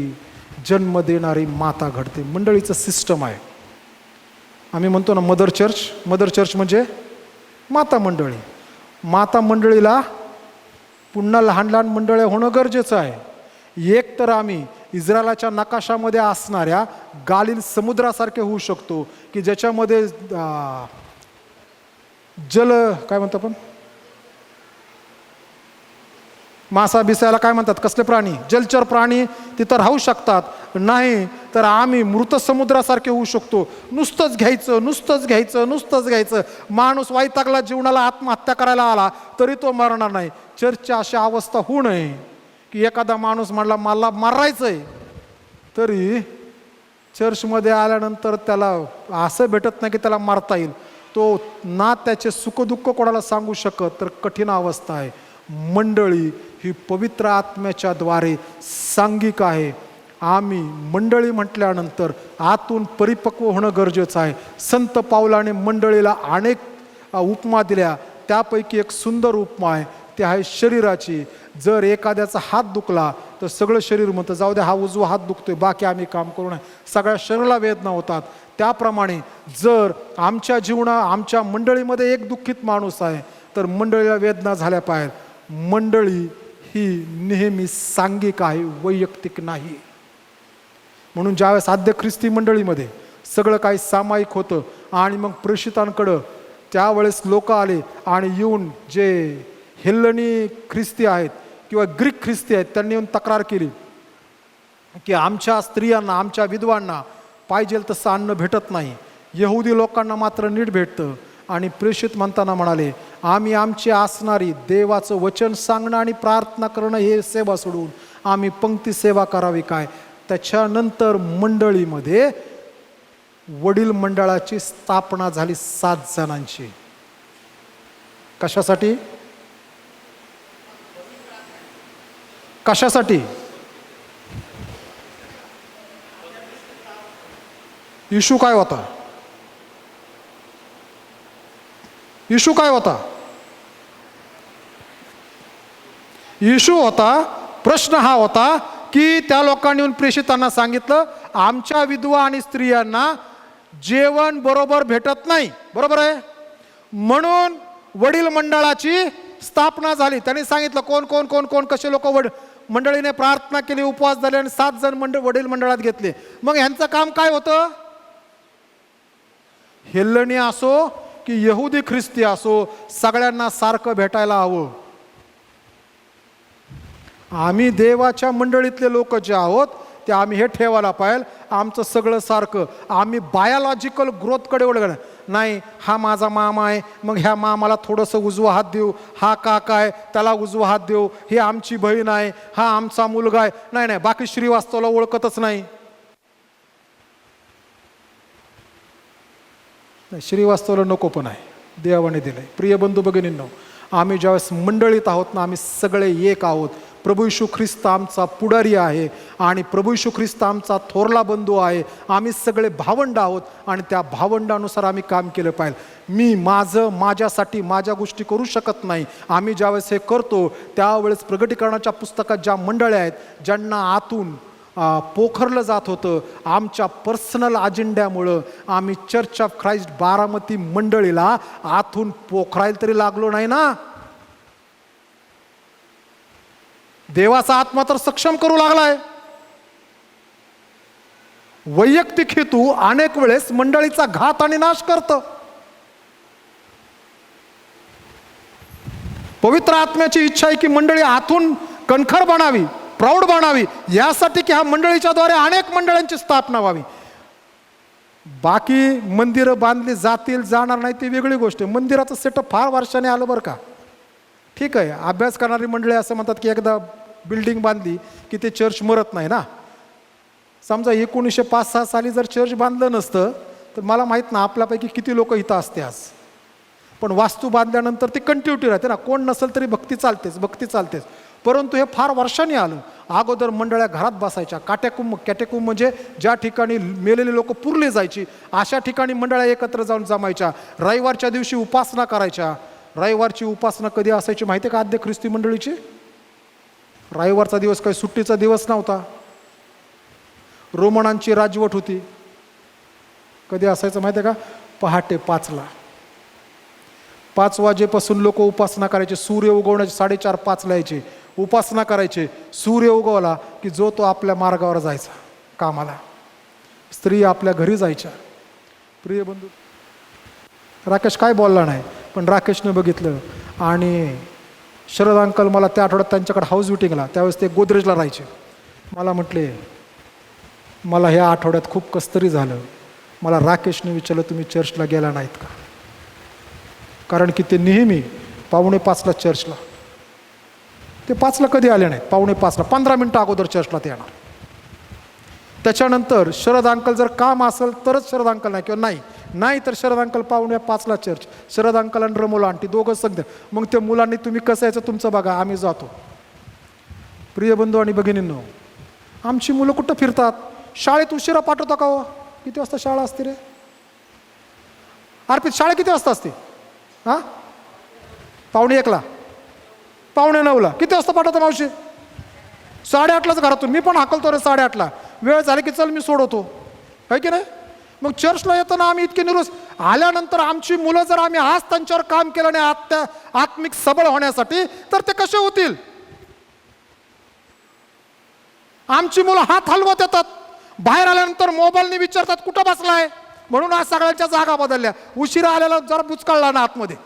जन्म देणारी माता घडते. मंडळीचं सिस्टम आहे. आम्ही म्हणतो ना मदर चर्च म्हणजे माता मंडळी. माता मंडळीला पुन्हा लहान लहान मंडळ्या होणं गरजेचं आहे. एक तर आम्ही इस्रायलाच्या नकाशामध्ये असणाऱ्या गालिल समुद्रासारखे होऊ शकतो की ज्याच्यामध्ये काय म्हणतो आपण, मासा बिसायला काय म्हणतात, कसले प्राणी, जलचर प्राणी तिथं राहू शकतात. नाही तर आम्ही मृत समुद्रासारखे होऊ शकतो. नुसतंच घ्यायचं. माणूस वैतागला, जीवनाला आत्महत्या करायला आला तरी तो मरणार नाही. चर्चची अशी अवस्था होऊ नये की एखादा माणूस म्हणला मला मारायचंय तरी चर्चमध्ये आल्यानंतर त्याला असं भेटत नाही की त्याला मारता येईल. तो ना त्याचे सुखदुःख कोणाला सांगू शकत, तर कठीण अवस्था आहे. मंडळी ही पवित्र आत्म्याच्या द्वारे सांघिक आहे. आम्ही मंडळी म्हटल्यानंतर आतून परिपक्व होणं गरजेचं आहे. संत पावलाने मंडळीला अनेक उपमा दिल्या. त्यापैकी एक सुंदर उपमा आहे, ती आहे शरीराची. जर एखाद्याचा हात दुखला तर सगळं शरीर म्हणतं जाऊ दे, हा उजवा हात दुखतोय, बाकी आम्ही काम करू नये. सगळ्या शरीराला वेदना होतात. त्याप्रमाणे जर आमच्या मंडळीमध्ये एक दुःखित माणूस आहे तर मंडळीला वेदना झाल्या पाहिजे. मंडळी ही नेहमी सांघिक आहे, वैयक्तिक नाही. म्हणून ज्यावेळेस आद्य ख्रिस्ती मंडळीमध्ये सगळं काही सामायिक होतं आणि मग प्रेषितांकडं त्यावेळेस लोक आले आणि येऊन जे हेल्लनी ख्रिस्ती आहेत किंवा ग्रीक ख्रिस्ती आहेत त्यांनी येऊन तक्रार केली की आमच्या स्त्रियांना, आमच्या विधवांना पाहिजे तसं अन्न भेटत नाही, यहुदी लोकांना मात्र नीट भेटतं. आणि प्रेषित म्हणताना म्हणाले, आम्ही आमची असणारी देवाचं वचन सांगणं आणि प्रार्थना करणं हे सेवा सोडून आम्ही पंक्ती सेवा करावी काय. त्याच्यानंतर मंडळीमध्ये वडील मंडळाची स्थापना झाली 7 जणांची. कशासाठी? इशू काय होता? इशू होता, प्रश्न हा होता की त्या लोकांनी येऊन प्रेषितांना सांगितलं आमच्या विधवा आणि स्त्रियांना जेवण बरोबर भेटत नाही. बरोबर आहे, म्हणून वडील मंडळाची स्थापना झाली. त्यांनी सांगितलं कोण कोण कोण कोण कसे लोक मंडळीने प्रार्थना केली, उपवास झाले आणि 7 जण वडील मंडळात घेतले. मग ह्यांचं काम काय होतं? हेल्लणी असो की यहुदी ख्रिस्ती असो, सगळ्यांना सारखं भेटायला हवं. आम्ही देवाच्या मंडळीतले लोक जे आहोत ते आम्ही हे ठेवायला पाहिजे, आमचं सगळं सारखं. आम्ही बायोलॉजिकल ग्रोथकडे वळलं नाही. हा माझा मामा आहे, मग ह्या मामाला थोडंसं उजवा हात देऊ, हा काका आहे त्याला उजवा हात देऊ, ही आमची बहीण आहे, हा आमचा मुलगा आहे. नाही, बाकी श्रीवास्तवला ओळखतच नाही. श्रीवास्तवला नको पण आहे, देवाने दिलंय. प्रिय बंधू भगिनींनो, आम्ही ज्यावेळेस मंडळीत आहोत ना, आम्ही सगळे एक आहोत. प्रभू येशू ख्रिस्त आमचा पुढारी आहे आणि प्रभू येशू ख्रिस्त आमचा थोरला बंधू आहे. आम्ही सगळे भावंड आहोत आणि त्या भावंडानुसार आम्ही काम केलं पाहिजे. मी माझ्यासाठी माझ्या गोष्टी करू शकत नाही. आम्ही ज्यावेळेस हे करतो त्यावेळेस प्रगटीकरणाच्या पुस्तकात ज्या मंडळ्या आहेत ज्यांना आतून पोखरलं जात होतं, आमच्या पर्सनल अजेंड्यामुळं आम्ही चर्च ऑफ ख्राइस्ट बारामती मंडळीला आतून पोखरायला तरी लागलो नाही ना. देवाचा आत्मा तर सक्षम करू लागलाय. वैयक्तिक हेतू अनेक वेळेस मंडळीचा घात आणि नाश करतं. पवित्र आत्म्याची इच्छा आहे की मंडळी आतून कणखर बनावी, प्रौढ बनावी, यासाठी की ह्या मंडळीच्या द्वारे अनेक मंडळांची स्थापना व्हावी. बाकी मंदिरं बांधली जातील जाणार नाही ती वेगळी गोष्ट आहे. मंदिराचं सेटअप फार वर्षाने आलं बरं का. ठीक आहे, अभ्यास करणारी मंडळी असं म्हणतात की एकदा बिल्डिंग बांधली की ते चर्च मरत नाही ना. समजा 1905-06 साली जर चर्च बांधलं नसतं तर मला माहीत ना आपल्यापैकी किती लोक इथं असते आज. पण वास्तू बांधल्यानंतर ती कंटिन्युटी राहते ना, कोण नसेल तरी भक्ती चालतेच. परंतु हे फार वर्षांनी आलं. अगोदर मंडळ्या घरात बसायच्या. कॅटेकुंब म्हणजे ज्या ठिकाणी मेलेली लोक पुरली जायची अशा ठिकाणी मंडळ्या एकत्र जाऊन जमायच्या. रविवारच्या दिवशी उपासना करायच्या. रविवारची उपासना कधी असायची माहिती आहे का आद्य ख्रिस्ती मंडळीची? रविवारचा दिवस काही सुट्टीचा दिवस नव्हता. रोमनांची राजवट होती. कधी असायचं माहिती आहे का? पहाटे 5ला 5 वाजेपासून लोक उपासना करायचे. सूर्य उगवण्याचे 4:30-5ला यायचे, उपासना करायचे. सूर्य उगवला की जो तो आपल्या मार्गावर जायचा कामाला. स्त्री आपल्या घरी जायच्या. प्रिय बंधू, राकेश काय बोलला नाही, पण राकेशने बघितलं. आणि शरद अंकल मला त्या आठवड्यात त्यांच्याकडे हाऊस विटिंगला, त्यावेळेस ते गोदरेजला राहायचे. मला म्हटले, मला ह्या आठवड्यात खूप कसतरी झालं. मला राकेशने विचारलं, तुम्ही चर्चला गेला नाहीत का? कारण की ते नेहमी 4:45ला चर्चला, ते 5ला कधी आले नाहीत. 4:45ला 15 मिनटं अगोदर चर्चला ते येणार. त्याच्यानंतर शरद अंकल जर काम असेल तरच शरद अंकल नाही, किंवा नाही तर शरद अंकल 4:45ला चर्च. शरद अंकल आणि रमोला आंटी दोघंच सांगते. मग त्या मुलांनी तुम्ही कसं यायचं तुमचं बघा, आम्ही जातो. प्रिय बंधू आणि भगिनींनो, आमची मुलं कुठं फिरतात? शाळेत उशिरा पाठवता का हो? किती वाजता शाळा असते रे अर्पित? शाळा किती वाजता असते? 8:45ला 8:45ला. किती वाजता पाठवतो मावशी? 8:30लाच घरातून. मी पण हाकलतो रे 8:30ला. वेळ झाली की चल मी सोडवतो, आहे की नाही? मग चर्चला येताना आम्ही इतके निरोस आल्यानंतर आमची मुलं जर आम्ही आज त्यांच्यावर काम केलं नाही आत्मिक सबळ होण्यासाठी, तर ते कसे होतील? आमची मुलं हात हलवत येतात, बाहेर आल्यानंतर मोबाईलने विचारतात कुठं बसलाय, म्हणून आज सगळ्यांच्या जागा बदलल्या. उशिरा आलेला जरा बुचकळला ना आतमध्ये.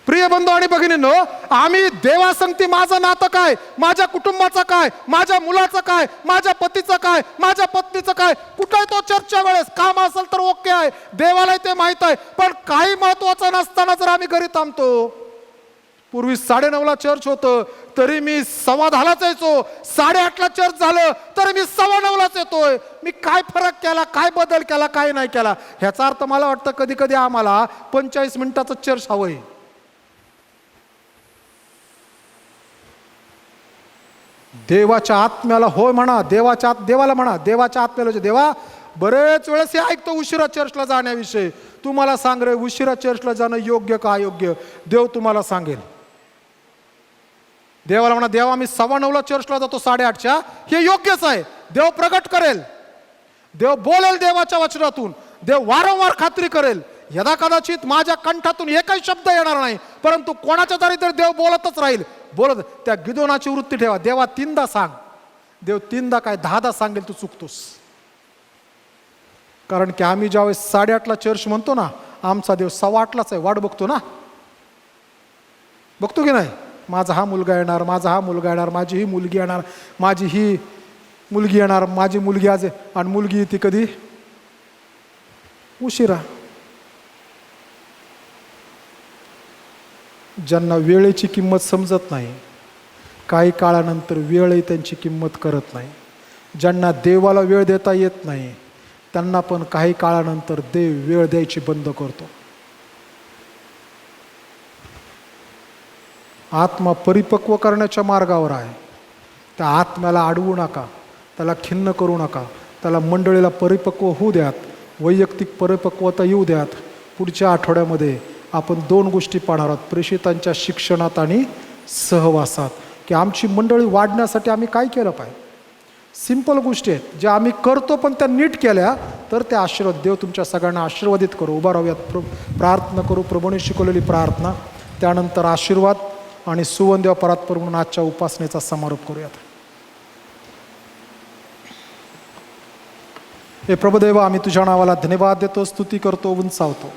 प्रिय बंधू आणि भगिनींनो, आम्ही देवासंगती माझं नातं काय, माझ्या कुटुंबाचं काय, माझ्या मुलाचं काय, माझ्या पतीचं काय, माझ्या पत्नीचं काय, कुठे तो चर्चच्या वेळेस काम असेल तर ओके आहे, देवाला ते माहित आहे. पण काही महत्वाचं नसताना जर आम्ही घरी थांबतो. पूर्वी 9:30ला चर्च होतं तरी मी 10:15लाच यायचो. 8:30ला चर्च झालं तरी मी 9:15लाच येतोय. मी काय फरक केला, काय बदल केला, काय नाही केला? ह्याचा अर्थ मला वाटतं कधी कधी आम्हाला 45 मिनिटाचं चर्च हवंय. देवाच्या आत्म्याला होय म्हणा, देवाला म्हणा, देवाच्या आत्म्याला. देवा, बरेच वेळेस हे ऐकतो उशिरा चर्चला जाण्याविषयी. तुम्हाला सांग रे, उशिरा चर्चला जाणं योग्य का अयोग्य? देव तुम्हाला सांगेल. देवाला म्हणा, देवा मी 9:15ला चर्चला जातो 8:30च्या, हे योग्यच आहे. देव प्रगट करेल, देव बोलेल देवाच्या वचनातून, देव वारंवार खात्री करेल. यदा कदाचित माझ्या कंठातून एकही शब्द येणार नाही, परंतु कोणाच्या तरी तर देव बोलतच राहील. बोलत. त्या गिदोनाची वृत्ती ठेवा, देवा 3दा सांग. देव 3दा काय 10दा सांगेल, तू चुकतोस. कारण की आम्ही ज्यावेळेस 8:30ला चर्च म्हणतो ना, आमचा देव 8:15लाच आहे. वाट बघतो ना, बघतो की नाही? माझा हा मुलगा येणार, माझा हा मुलगा येणार, माझी ही मुलगी येणार, माझी ही मुलगी येणार, माझी मुलगी आज. आणि मुलगी येते कधी? उशिरा. ज्यांना वेळेची किंमत समजत नाही, काही काळानंतर वेळही त्यांची किंमत करत नाही. ज्यांना देवाला वेळ देता येत नाही, त्यांना पण काही काळानंतर देव वेळ द्यायची बंद करतो. आत्मा परिपक्व करण्याच्या मार्गावर आहे. त्या आत्म्याला अडवू नका, त्याला खिन्न करू नका. त्याला मंडळीला परिपक्व होऊ द्यात, वैयक्तिक परिपक्वता येऊ द्यात. पुढच्या आठवड्यामध्ये आपण 2 गोष्टी पाहणार आहोत, प्रेषितांच्या शिक्षणात आणि सहवासात. की आमची मंडळी वाढण्यासाठी आम्ही काय केलं पाहिजे. सिंपल गोष्टी आहेत ज्या आम्ही करतो, पण त्या नीट केल्या तर त्या आशीर्वाद. देव तुमच्या सगळ्यांना आशीर्वादित करू. उभा राहूयात, प्रार्थना करू. प्रभूने शिकवलेली प्रार्थना, त्यानंतर आशीर्वाद आणि सुवंदेव परात्पर म्हणून आजच्या उपासनेचा समारोप करूयात. हे प्रभुदेव, आम्ही तुझ्या नावाला धन्यवाद देतो, स्तुती करतो, उंचावतो.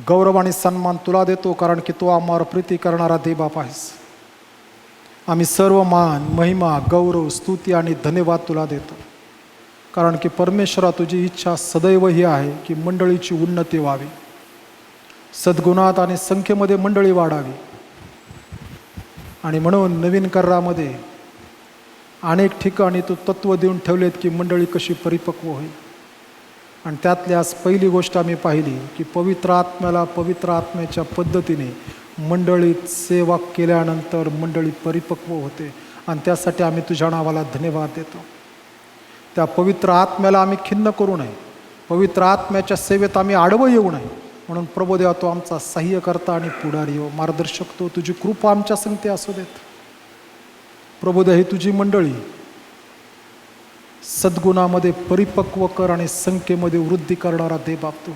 गौरव आणि सन्मान तुला देतो, कारण की तू आम्हावर प्रीती करणारा देवबाप आहेस. आम्ही सर्व मान, महिमा, गौरव, स्तुती आणि धन्यवाद तुला देतो, कारण की परमेश्वरा तुझी इच्छा सदैव ही आहे की मंडळीची उन्नती व्हावी, सद्गुणात आणि संख्येमध्ये मंडळी वाढावी. आणि म्हणून नवीन करारामध्ये अनेक ठिकाणी तू तत्त्व देऊन ठेवलेत की मंडळी कशी परिपक्व होईल. आणि त्यातली आज पहिली गोष्ट आम्ही पाहिली की पवित्र आत्म्याला पवित्र आत्म्याच्या पद्धतीने मंडळीत सेवा केल्यानंतर मंडळी परिपक्व होते. आणि त्यासाठी आम्ही तुझ्या नावाला धन्यवाद देतो. त्या पवित्र आत्म्याला आम्ही खिन्न करू नये, पवित्र आत्म्याच्या सेवेत आम्ही आडवं येऊ नये. म्हणून प्रभुदेवा तो आमचा सहाय्यकर्ता आणि पुढारी हो, मार्गदर्शक तो, तुझी कृपा आमच्या संगती असू देत. प्रभुदेवा ही तुझी मंडळी सद्गुणामध्ये परिपक्व कर आणि संख्येमध्ये वृद्धी करणारा दे बाप तू.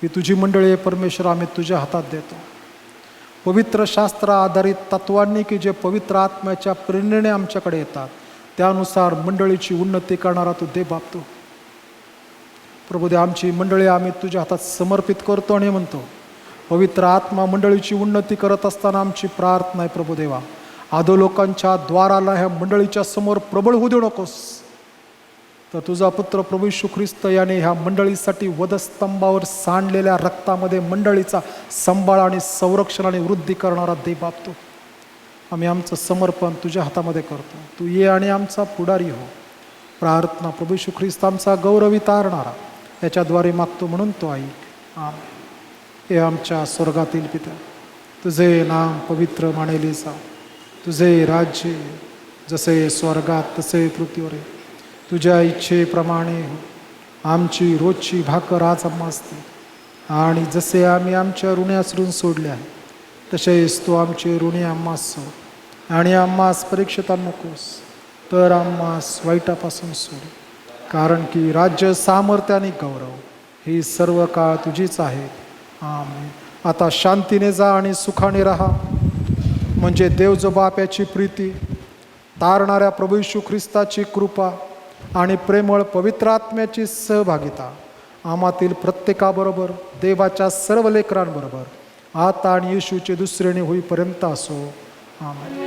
ही तुझी मंडळी आहे परमेश्वर, आम्ही तुझ्या हातात देतो. पवित्र शास्त्र आधारित तत्वांनी की जे पवित्र आत्म्याच्या प्रेरणेने आमच्याकडे येतात त्यानुसार मंडळीची उन्नती करणारा तू दे बाप तू. प्रभुदेवा आमची मंडळी आम्ही तुझ्या हातात समर्पित करतो आणि म्हणतो पवित्र आत्मा मंडळीची उन्नती करत असताना आमची प्रार्थना आहे प्रभुदेवा, अधोलोकांच्या द्वाराला ह्या मंडळीच्या समोर प्रबळ होऊ देऊ नकोस. तर तुझा पुत्र प्रभू येशू ख्रिस्त याने ह्या मंडळीसाठी वधस्तंभावर सांडलेल्या रक्तामध्ये मंडळीचा सांभाळ आणि संरक्षण आणि वृद्धी करणारा दे बाप तू. आम्ही आमचं समर्पण तुझ्या हातामध्ये करतो. तू ये आणि आमचा पुढारी हो. प्रार्थना प्रभू येशू ख्रिस्त आमचा गौरवी तारणारा याच्याद्वारे मागतो म्हणून तो ऐक. आमेन. हे आमच्या स्वर्गातील पिता, तुझे नाम पवित्र मानेले जा. तुझे राज्य जसे स्वर्गात तसे पृथ्वीवर आहे. तुझ्या इच्छेप्रमाणे हो. आमची रोजची भाकर आज आम्हास दे, आणि जसे आम्ही आमच्या ऋण्यास ऋण सोडले आहे तसेच तू आमचे ऋणी आम्हास सोड, आणि आम्हास परीक्षेत नकोस तर आम्हास वाईटापासून सोड. कारण की राज्य, सामर्थ्य आणि गौरव ही सर्व काळ तुझीच आहे. आमेन. आता शांतीने जा आणि सुखाने राहा, म्हणजे देव जो बाप याची प्रीती, तारणाऱ्या प्रभू येशू ख्रिस्ताची कृपा आणि प्रेमळ पवित्र आत्म्याची सहभागिता आम्हातील प्रत्येकाबरोबर, देवाच्या सर्व लेकरांबरोबर आता आणि येशूचे दुसरेने होईपर्यंत असो. आमेन.